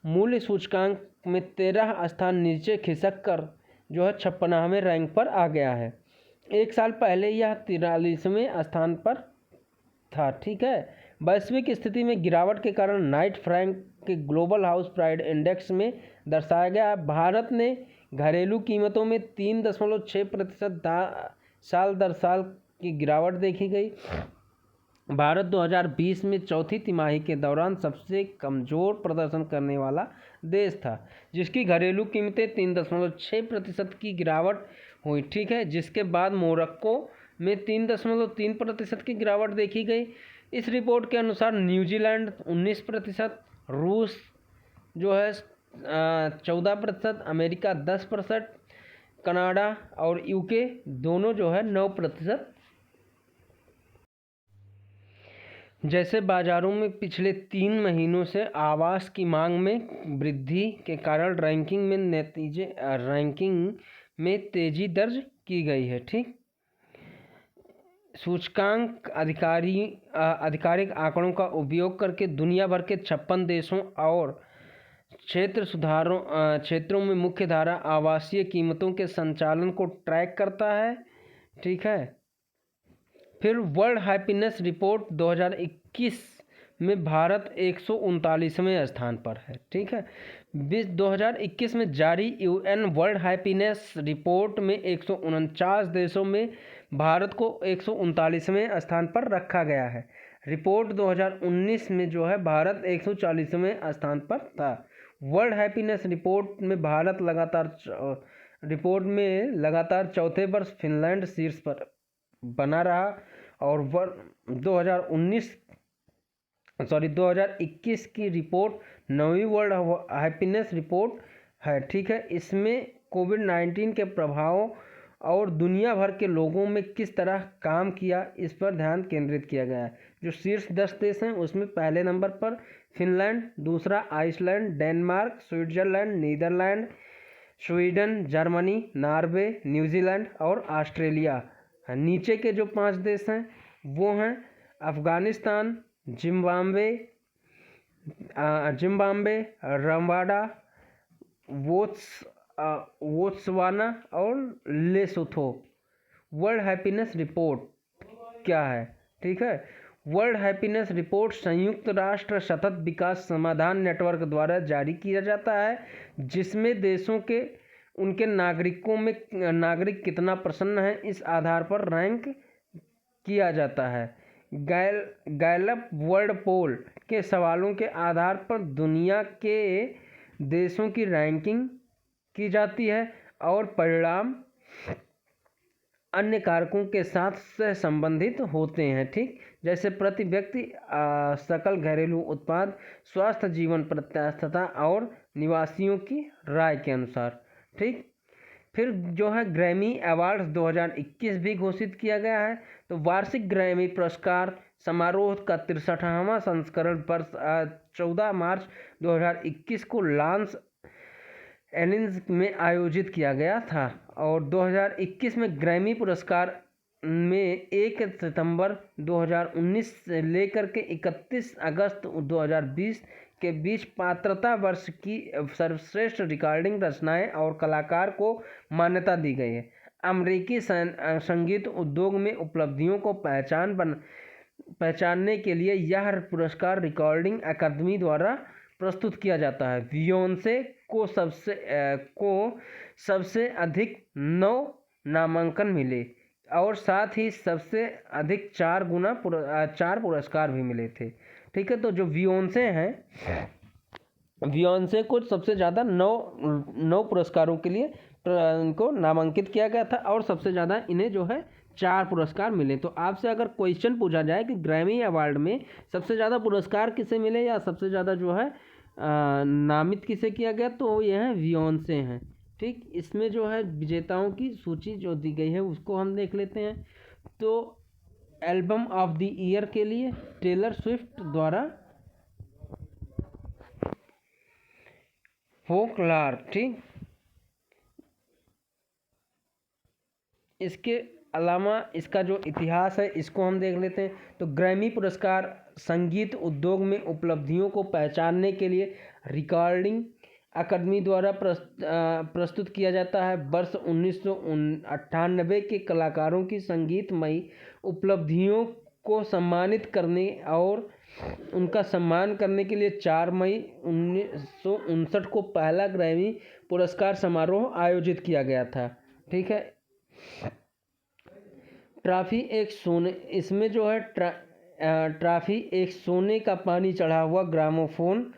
मूल्य सूचकांक में 13 स्थान नीचे खिसक कर जो है 56वें रैंक पर आ गया है। एक साल पहले यह 43वें स्थान पर था। ठीक है, वैश्विक स्थिति में गिरावट के कारण नाइट फ्रैंक के ग्लोबल हाउस प्राइस इंडेक्स में दर्शाया गया भारत ने घरेलू कीमतों में 3.6% साल दर साल की गिरावट देखी गई। भारत 2020 में चौथी तिमाही के दौरान सबसे कमज़ोर प्रदर्शन करने वाला देश था, जिसकी घरेलू कीमतें 3.6% की गिरावट हुई। ठीक है, जिसके बाद मोरक्को में 3.3% की गिरावट देखी गई। इस रिपोर्ट के अनुसार न्यूजीलैंड 19%, रूस जो है 14%, अमेरिका 10%, कनाडा और यूके दोनों जो है 9%। जैसे बाजारों में पिछले 3 महीनों से आवास की मांग में वृद्धि के कारण रैंकिंग में तेजी दर्ज की गई है। ठीक, सूचकांक आधिकारिक आंकड़ों का उपयोग करके दुनिया भर के 56 देशों और क्षेत्रों में मुख्य धारा आवासीय कीमतों के संचालन को ट्रैक करता है। ठीक है, फिर वर्ल्ड हैप्पीनेस रिपोर्ट 2021 में भारत 139वें स्थान पर है। ठीक है, 2021 में जारी यूएन वर्ल्ड हैप्पीनेस रिपोर्ट में 149 देशों में भारत को 139वें स्थान पर रखा गया है। रिपोर्ट 2019 में जो है भारत 140वें स्थान पर था। वर्ल्ड हैप्पीनेस रिपोर्ट में भारत लगातार चौथे वर्ष फिनलैंड शीर्ष पर बना रहा और 2021 की रिपोर्ट 9वीं वर्ल्ड हैप्पीनेस रिपोर्ट है। ठीक है, इसमें कोविड-19 के प्रभावों और दुनिया भर के लोगों में किस तरह काम किया इस पर ध्यान केंद्रित किया गया है। जो शीर्ष 10 देश हैं उसमें पहले नंबर पर फिनलैंड, दूसरा Iceland, Denmark, Switzerland, Netherland, Sweden, Germany, Norway, New Zealand और ऑस्ट्रेलिया। नीचे के जो 5 देश हैं वो हैं अफगानिस्तान, जिम्बाब्वे, रवांडा, बोत्सवाना और लेसोथो। वर्ल्ड हैप्पीनेस रिपोर्ट क्या है? ठीक है, वर्ल्ड हैप्पीनेस रिपोर्ट संयुक्त राष्ट्र सतत विकास समाधान नेटवर्क द्वारा जारी किया जाता है, जिसमें देशों के उनके नागरिक कितना प्रसन्न है इस आधार पर रैंक किया जाता है। गैलप वर्ल्ड पोल के सवालों के आधार पर दुनिया के देशों की रैंकिंग की जाती है और परिणाम अन्य कारकों के साथ संबंधित होते हैं। ठीक, जैसे प्रति व्यक्ति सकल घरेलू उत्पाद, स्वास्थ्य, जीवन प्रत्याशा और निवासियों की राय के अनुसार। ठीक, फिर जो है ग्रैमी अवार्ड्स 2021 भी घोषित किया गया है। तो वार्षिक ग्रैमी पुरस्कार समारोह का 63वां संस्करण वर्ष 14 मार्च 2021 को लॉस एंजिल्स में आयोजित किया गया था और 2021 में ग्रैमी पुरस्कार में 1 सितंबर 2019 से लेकर के 31 अगस्त 2020 के बीच पात्रता वर्ष की सर्वश्रेष्ठ रिकॉर्डिंग रचनाएं और कलाकार को मान्यता दी गई है। अमेरिकी संगीत उद्योग में उपलब्धियों को पहचानने के लिए यह पुरस्कार रिकॉर्डिंग अकादमी द्वारा प्रस्तुत किया जाता है। बियोंसे को सबसे अधिक 9 नामांकन मिले और साथ ही सबसे अधिक 4 पुरस्कार भी मिले थे। ठीक है, तो जो बियोंसे को सबसे ज़्यादा 9 पुरस्कारों के लिए इनको नामांकित किया गया था और सबसे ज़्यादा इन्हें जो है 4 पुरस्कार मिले। तो आपसे अगर क्वेश्चन पूछा जाए कि ग्रैमी अवार्ड में सबसे ज़्यादा पुरस्कार किसे मिले या सबसे ज़्यादा जो है नामित किसे किया गया, तो यह है बियोंसे हैं। ठीक, इसमें जो है विजेताओं की सूची जो दी गई है उसको हम देख लेते हैं। तो एल्बम ऑफ द ईयर के लिए टेलर स्विफ्ट द्वारा फोकलॉर। ठीक, इसके अलावा इसका जो इतिहास है इसको हम देख लेते हैं। तो ग्रैमी पुरस्कार संगीत उद्योग में उपलब्धियों को पहचानने के लिए रिकॉर्डिंग अकादमी द्वारा प्रस्तुत किया जाता है। वर्ष 1998 के कलाकारों की संगीतमयी उपलब्धियों को सम्मानित करने और उनका सम्मान करने के लिए 4 मई 1959 को पहला ग्रैमी पुरस्कार समारोह आयोजित किया गया था। ठीक है, ट्रॉफी एक सोने इसमें जो है ट्रॉफी एक सोने का पानी चढ़ा हुआ ग्रामोफोन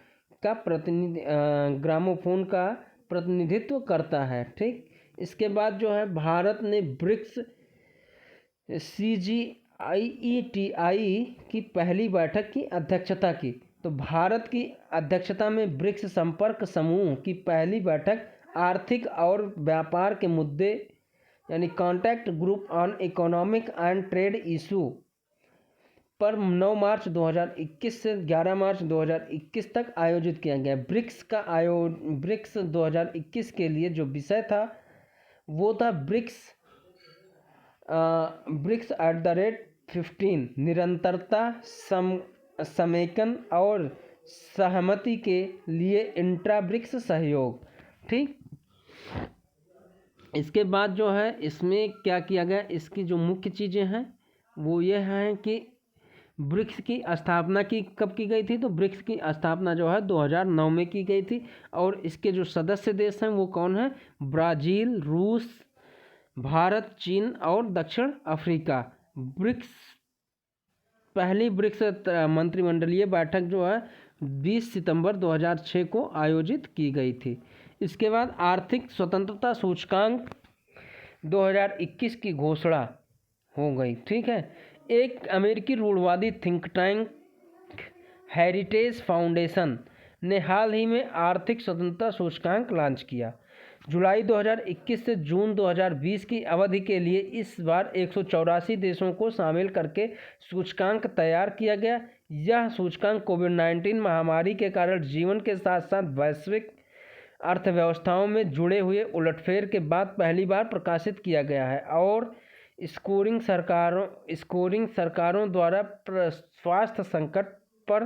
का प्रतिनिधित्व करता है। ठीक, इसके बाद जो है भारत ने ब्रिक्स CGIETI की पहली बैठक की अध्यक्षता की। तो भारत की अध्यक्षता में ब्रिक्स संपर्क समूह की पहली बैठक आर्थिक और व्यापार के मुद्दे यानी contact group on economic and trade issue पर 9 मार्च 2021 से 11 मार्च 2021 तक आयोजित किया गया। ब्रिक्स 2021 के लिए जो विषय था वो था ब्रिक्स @15 निरंतरता, समेकन और सहमति के लिए इंट्रा ब्रिक्स सहयोग। ठीक, इसके बाद जो है इसमें क्या किया गया, इसकी जो मुख्य चीज़ें हैं वो ये हैं कि ब्रिक्स की स्थापना कब की गई थी। तो ब्रिक्स की स्थापना जो है 2009 में की गई थी और इसके जो सदस्य देश हैं वो कौन है? ब्राज़ील, रूस, भारत, चीन और दक्षिण अफ्रीका। पहली ब्रिक्स मंत्रिमंडलीय बैठक जो है 20 सितंबर 2006 को आयोजित की गई थी। इसके बाद आर्थिक स्वतंत्रता सूचकांक 2021 की घोषणा हो गई। ठीक है, एक अमेरिकी रूढ़वादी थिंक टैंक हेरिटेज फाउंडेशन ने हाल ही में आर्थिक स्वतंत्रता सूचकांक लॉन्च किया। जुलाई 2021 से जून 2020 की अवधि के लिए इस बार 184 देशों को शामिल करके सूचकांक तैयार किया गया। यह सूचकांक कोविड-19 महामारी के कारण जीवन के साथ साथ वैश्विक अर्थव्यवस्थाओं में जुड़े हुए उलटफेर के बाद पहली बार प्रकाशित किया गया है और स्कोरिंग सरकारों द्वारा स्वास्थ्य संकट पर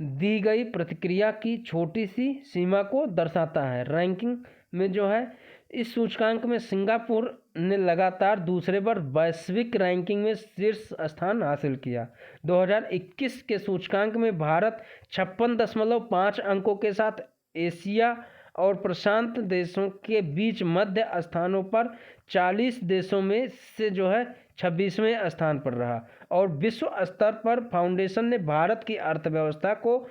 दी गई प्रतिक्रिया की छोटी सी सीमा को दर्शाता है। रैंकिंग में जो है इस सूचकांक में सिंगापुर ने लगातार दूसरे बार वैश्विक रैंकिंग में शीर्ष स्थान हासिल किया। 2021 के सूचकांक में भारत 56.5 अंकों के साथ एशिया और प्रशांत देशों के बीच मध्य स्थानों पर 40 देशों में से जो है 26वें स्थान पर रहा और विश्व स्तर पर फाउंडेशन ने भारत की अर्थव्यवस्था को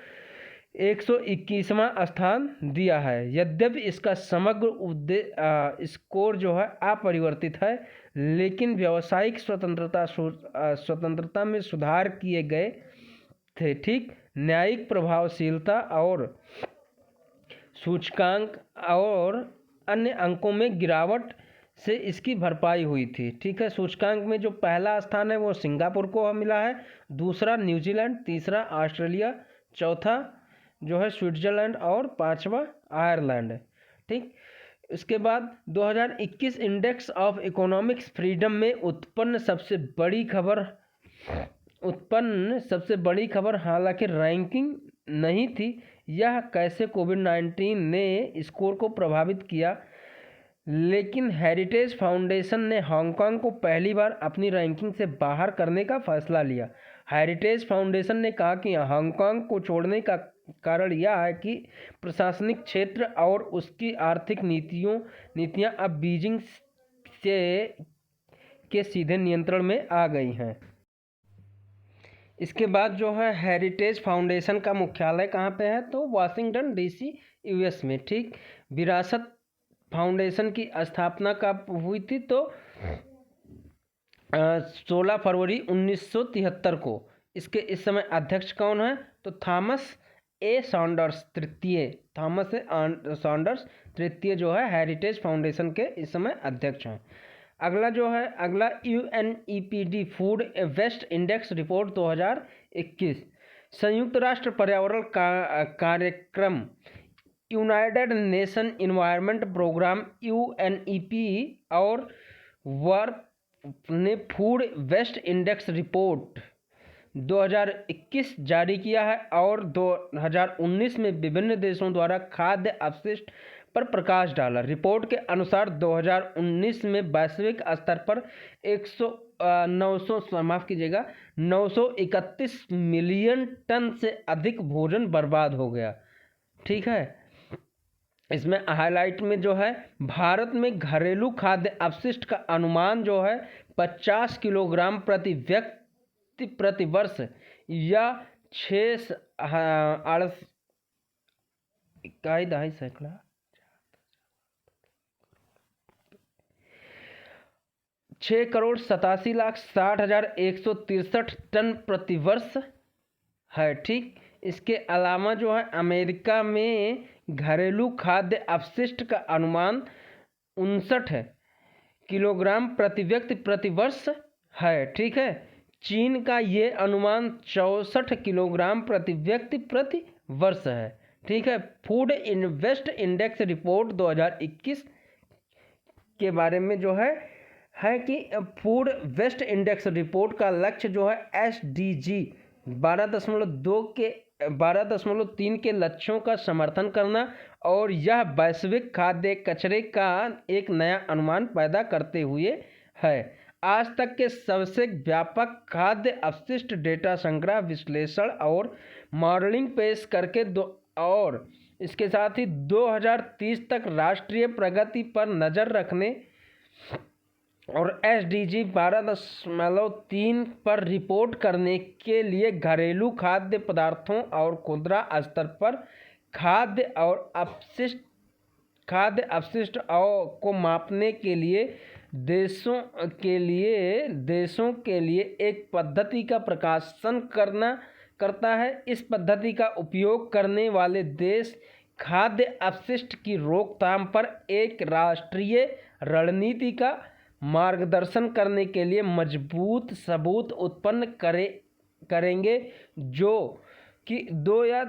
121वां स्थान दिया है। यद्यपि इसका समग्र स्कोर जो है अपरिवर्तित है, लेकिन व्यावसायिक स्वतंत्रता में सुधार किए गए थे। ठीक, न्यायिक प्रभावशीलता और सूचकांक और अन्य अंकों में गिरावट से इसकी भरपाई हुई थी। ठीक है, सूचकांक में जो पहला स्थान है वो सिंगापुर को मिला है, दूसरा न्यूजीलैंड, तीसरा ऑस्ट्रेलिया, चौथा जो है स्विट्जरलैंड और पांचवा आयरलैंड है। ठीक, इसके बाद 2021 इंडेक्स ऑफ इकोनॉमिक्स फ्रीडम में उत्पन्न सबसे बड़ी खबर हालांकि रैंकिंग नहीं थी, यह कैसे कोविड-19 ने स्कोर को प्रभावित किया, लेकिन हेरिटेज फाउंडेशन ने हांगकांग को पहली बार अपनी रैंकिंग से बाहर करने का फैसला लिया। हेरिटेज फाउंडेशन ने कहा कि हांगकांग को छोड़ने का कारण यह है कि प्रशासनिक क्षेत्र और उसकी आर्थिक नीतियां अब बीजिंग के सीधे नियंत्रण में आ गई हैं। इसके बाद जो है हेरिटेज फाउंडेशन का मुख्यालय कहाँ पे है, तो वाशिंगटन डीसी यूएस में। ठीक, विरासत फाउंडेशन की स्थापना कब हुई थी, तो 16 फरवरी 1973 को। इसके इस समय अध्यक्ष कौन है, तो थॉमस ए सॉन्डर्स तृतीय जो है हेरिटेज फाउंडेशन के इस समय अध्यक्ष हैं। अगला UNEPD food waste index report 2021। संयुक्त राष्ट्र पर्यावरण कार्यक्रम United Nation environment programme UNEP और वर्क ने फूड वेस्ट इंडेक्स रिपोर्ट 2021 जारी किया है और 2019 में विभिन्न देशों द्वारा खाद्य अपशिष्ट पर प्रकाश डाला। रिपोर्ट के अनुसार 2019 में वैश्विक स्तर पर 931 मिलियन टन से अधिक भोजन बर्बाद हो गया। ठीक है, इसमें हाईलाइट में जो है भारत में घरेलू खाद्य अपशिष्ट का अनुमान जो है 50 किलोग्राम प्रति व्यक्ति प्रति वर्ष या 6 करोड़ 87,60,163 टन प्रति वर्ष है। ठीक, इसके अलावा जो है अमेरिका में घरेलू खाद्य अपशिष्ट का अनुमान 59 किलोग्राम प्रति व्यक्ति प्रति वर्ष है। ठीक है, चीन का ये अनुमान 64 किलोग्राम प्रति व्यक्ति प्रति वर्ष है। ठीक है, फूड वेस्ट इंडेक्स रिपोर्ट 2021 के बारे में जो है कि फूड वेस्ट इंडेक्स रिपोर्ट का लक्ष्य जो है SDG 12.3 के लक्ष्यों का समर्थन करना और यह वैश्विक खाद्य कचरे का एक नया अनुमान पैदा करते हुए है। आज तक के सबसे व्यापक खाद्य अपशिष्ट डेटा संग्रह, विश्लेषण और मॉडलिंग पेश करके और इसके साथ ही 2030 तक राष्ट्रीय प्रगति पर नज़र रखने और SDG 12.3 पर रिपोर्ट करने के लिए घरेलू खाद्य पदार्थों और खुदरा स्तर पर खाद्य अपशिष्ट को मापने के लिए देशों के लिए एक पद्धति का प्रकाशन करता है। इस पद्धति का उपयोग करने वाले देश खाद्य अपशिष्ट की रोकथाम पर एक राष्ट्रीय रणनीति का मार्गदर्शन करने के लिए मजबूत सबूत उत्पन्न करेंगे, जो कि 2 या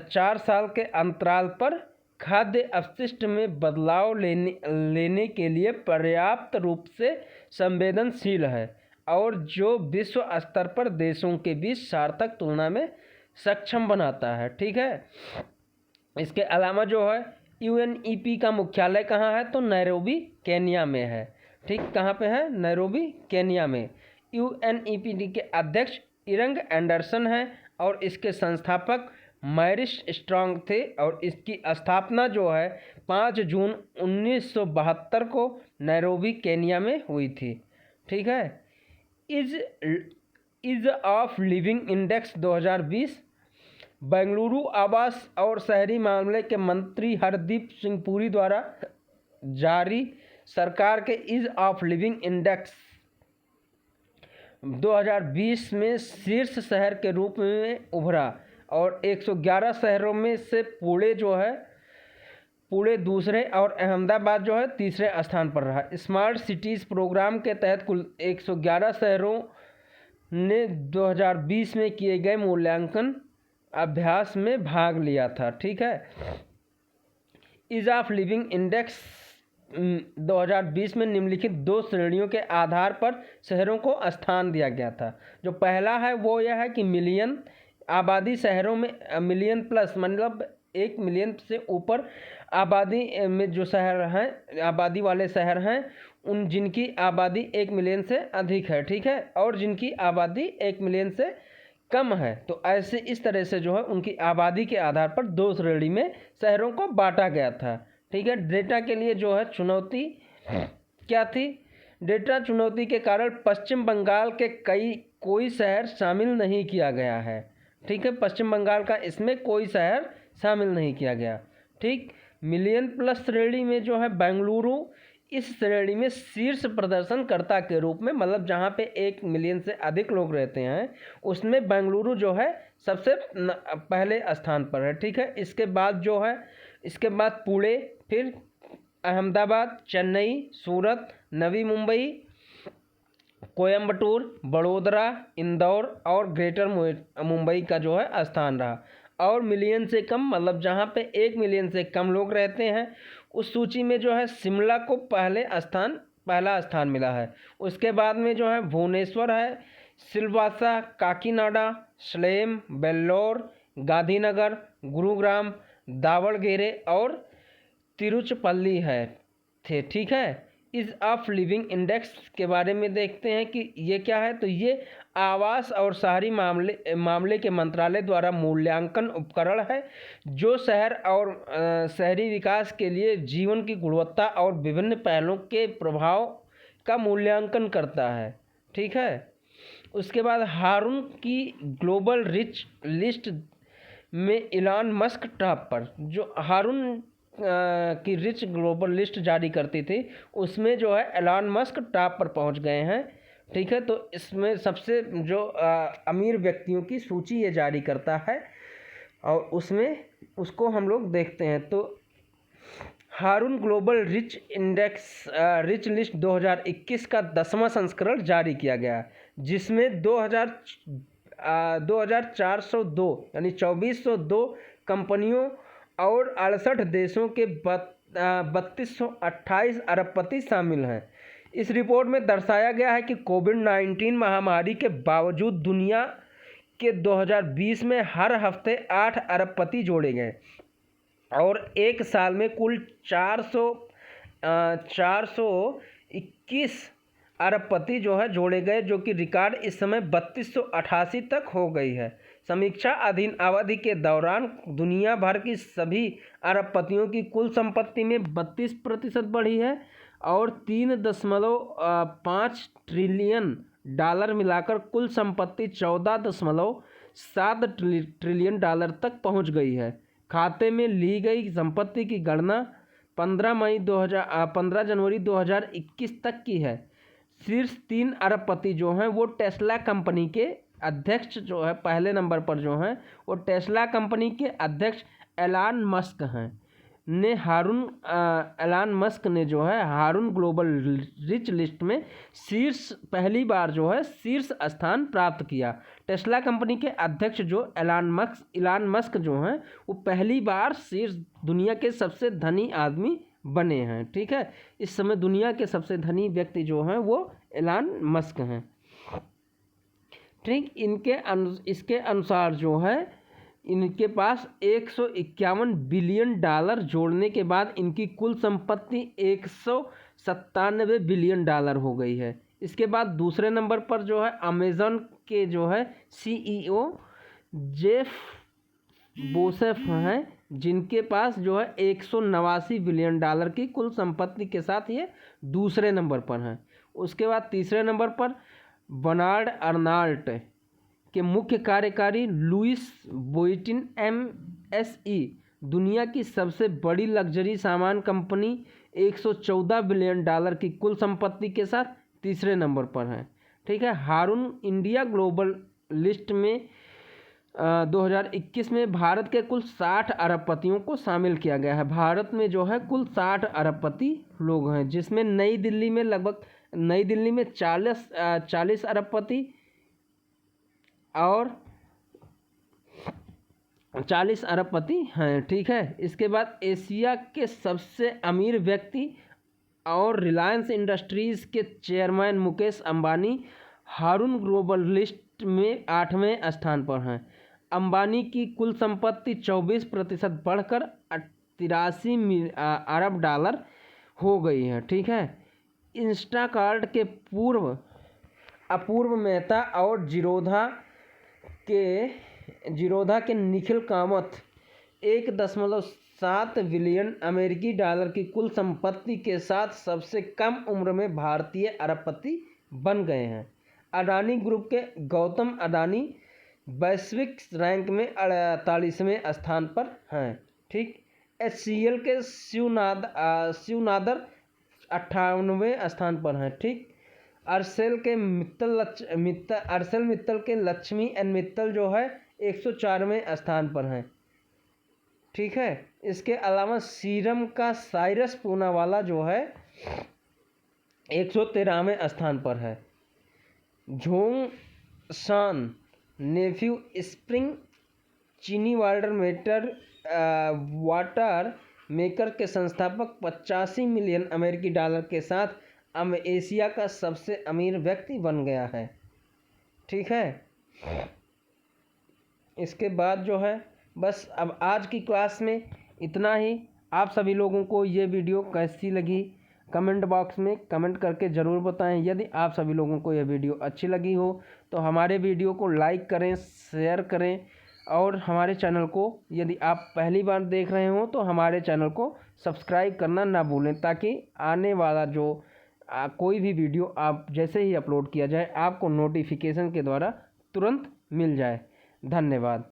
4 साल के अंतराल पर खाद्य अपशिष्ट में बदलाव लेने के लिए पर्याप्त रूप से संवेदनशील है और जो विश्व स्तर पर देशों के बीच सार्थक तुलना में सक्षम बनाता है। ठीक है। इसके अलावा जो है UNEP का मुख्यालय कहाँ है, तो नैरोबी केन्या में है। ठीक, कहाँ पे है, नैरोबी केन्या में। UNEP के अध्यक्ष इरंग एंडरसन हैं और इसके संस्थापक मैरिस स्ट्रॉन्ग थे और इसकी स्थापना जो है 5 जून 1972 को नैरोबी केन्या में हुई थी। ठीक है। Ease of living index 2020 Bengaluru आवास और शहरी मामले के मंत्री हरदीप सिंह पुरी द्वारा जारी सरकार के ईज ऑफ लिविंग इंडेक्स 2020 में शीर्ष शहर के रूप में उभरा और 111 शहरों में से पुणे दूसरे और अहमदाबाद जो है तीसरे स्थान पर रहा। स्मार्ट सिटीज़ प्रोग्राम के तहत कुल 111 शहरों ने 2020 में किए गए मूल्यांकन अभ्यास में भाग लिया था। ठीक है। ईज ऑफ लिविंग इंडेक्स 2020 में निम्नलिखित 2 श्रेणियों के आधार पर शहरों को स्थान दिया गया था। जो पहला है वो यह है कि मिलियन आबादी शहरों में मिलियन प्लस मतलब 1 मिलियन से ऊपर आबादी में जो शहर हैं, आबादी वाले शहर हैं, उन जिनकी आबादी 1 मिलियन से अधिक है। ठीक है। और जिनकी आबादी 1 मिलियन से कम है। तो ऐसे इस तरह से जो है उनकी आबादी के आधार पर 2 श्रेणी में शहरों को बांटा गया था। ठीक है। डेटा के लिए जो है चुनौती क्या थी, डेटा चुनौती के कारण पश्चिम बंगाल के कोई शहर शामिल नहीं किया गया है। ठीक है। पश्चिम बंगाल का इसमें कोई शहर शामिल नहीं किया गया। ठीक। मिलियन प्लस श्रेणी में जो है बेंगलुरु इस श्रेणी में शीर्ष प्रदर्शनकर्ता के रूप में, मतलब जहाँ पे 1 मिलियन से अधिक लोग रहते हैं उसमें बेंगलुरु जो है सबसे पहले स्थान पर है। ठीक है। इसके बाद पुणे, फिर अहमदाबाद, चेन्नई, सूरत, नवी मुंबई, कोयम्बटूर, बड़ोदरा, इंदौर और ग्रेटर मुंबई का जो है स्थान रहा। और मिलियन से कम मतलब जहाँ पे 1 मिलियन से कम लोग रहते हैं उस सूची में जो है शिमला को पहला स्थान मिला है। उसके बाद में जो है भुवनेश्वर है, सिलवासा, काकीनाडा, सलेम, वेल्लोर, गांधीनगर, गुरुग्राम, दावणगेरे और तिरुचिरापल्ली थे। ठीक है। ईज ऑफ लिविंग इंडेक्स के बारे में देखते हैं कि ये क्या है। तो ये आवास और शहरी मामले के मंत्रालय द्वारा मूल्यांकन उपकरण है जो शहर और शहरी विकास के लिए जीवन की गुणवत्ता और विभिन्न पहलुओं के प्रभाव का मूल्यांकन करता है। ठीक है। उसके बाद हारून की ग्लोबल रिच लिस्ट में इलॉन मस्क टॉप पर, जो हारून की रिच ग्लोबल लिस्ट जारी करती थी उसमें जो है एलॉन मस्क टॉप पर पहुंच गए हैं। ठीक है। तो इसमें सबसे जो अमीर व्यक्तियों की सूची ये जारी करता है और उसमें उसको हम लोग देखते हैं। तो हारून ग्लोबल रिच लिस्ट 2021 का 10वां संस्करण जारी किया गया जिसमें 2402 यानी 2402 कंपनियों और 68 देशों के 3228 अरबपति शामिल हैं। इस रिपोर्ट में दर्शाया गया है कि कोविड-19 महामारी के बावजूद दुनिया के 2020 में हर हफ्ते 8 अरबपति जोड़े गए और एक साल में कुल 421 अरबपति जो है जोड़े गए, जो कि रिकॉर्ड इस समय 3288 तक हो गई है। समीक्षा अधीन अवधि के दौरान दुनिया भर की सभी अरबपतियों की कुल संपत्ति में 32% बढ़ी है और 3.5 ट्रिलियन डॉलर मिलाकर कुल संपत्ति 14.7 ट्रिलियन डॉलर तक पहुंच गई है। खाते में ली गई संपत्ति की गणना 15 जनवरी 2021 तक की है। शीर्ष 3 अरबपति जो हैं वो टेस्ला कंपनी के अध्यक्ष जो है, पहले नंबर पर जो हैं वो टेस्ला कंपनी के अध्यक्ष एलन मस्क हैं एलन मस्क ने जो है हारून ग्लोबल रिच लिस्ट में पहली बार जो है शीर्ष स्थान प्राप्त किया। टेस्ला कंपनी के अध्यक्ष जो एलन मस्क जो हैं वो पहली बार दुनिया के सबसे धनी आदमी बने हैं। ठीक है, इस समय दुनिया के सबसे धनी व्यक्ति जो हैं वो एलन मस्क हैं। ठीक, इसके अनुसार जो है इनके पास 151 बिलियन डॉलर जोड़ने के बाद इनकी कुल संपत्ति 197 बिलियन डॉलर हो गई है। इसके बाद दूसरे नंबर पर जो है अमेज़न के जो है CEO जेफ बेजोस हैं, जिनके पास जो है 189 बिलियन डॉलर की कुल संपत्ति के साथ ये दूसरे नंबर पर हैं। उसके बाद तीसरे नंबर पर बर्नार्ड अर्नाल्ट के मुख्य कार्यकारी लुइस वुइटन MSE दुनिया की सबसे बड़ी लग्जरी सामान कंपनी 114 बिलियन डॉलर की कुल संपत्ति के साथ तीसरे नंबर पर है। ठीक है, हारून इंडिया ग्लोबल लिस्ट में 2021 में भारत के कुल 60 अरबपतियों को शामिल किया गया है। भारत में जो है कुल 60 अरबपति लोग हैं, जिसमें नई दिल्ली में 40 अरबपति और 40 अरबपति हैं। ठीक है, इसके बाद एशिया के सबसे अमीर व्यक्ति और रिलायंस इंडस्ट्रीज़ के चेयरमैन मुकेश अंबानी हारून ग्लोबल लिस्ट में 8वें स्थान पर हैं। अंबानी की कुल संपत्ति 24% बढ़कर 83 अरब डॉलर हो गई है। ठीक है, इंस्टाकार्ट के अपूर्व मेहता और जीरोधा के निखिल कामत 1.7 बिलियन अमेरिकी डॉलर की कुल संपत्ति के साथ सबसे कम उम्र में भारतीय अरबपति बन गए हैं। अडानी ग्रुप के गौतम अडानी वैश्विक रैंक में 48वें स्थान पर हैं। ठीक, HCL के शिवनादर 58वें स्थान पर हैं। ठीक, अर्सेल मित्तल के लक्ष्मी एन मित्तल जो है 104वें स्थान पर हैं। ठीक है, इसके अलावा सीरम का साइरस पूनावाला जो है 113वें स्थान पर है। झोंग शान नेफ्यू स्प्रिंग चीनी वाटर मेकर के संस्थापक 85 मिलियन अमेरिकी डॉलर के साथ एशिया का सबसे अमीर व्यक्ति बन गया है। ठीक है, इसके बाद जो है बस अब आज की क्लास में इतना ही। आप सभी लोगों को ये वीडियो कैसी लगी कमेंट बॉक्स में कमेंट करके ज़रूर बताएं। यदि आप सभी लोगों को यह वीडियो अच्छी लगी हो तो हमारे वीडियो को लाइक करें, शेयर करें और हमारे चैनल को यदि आप पहली बार देख रहे हो तो हमारे चैनल को सब्सक्राइब करना ना भूलें, ताकि आने वाला जो कोई भी वीडियो आप जैसे ही अपलोड किया जाए आपको नोटिफिकेशन के द्वारा तुरंत मिल जाए। धन्यवाद।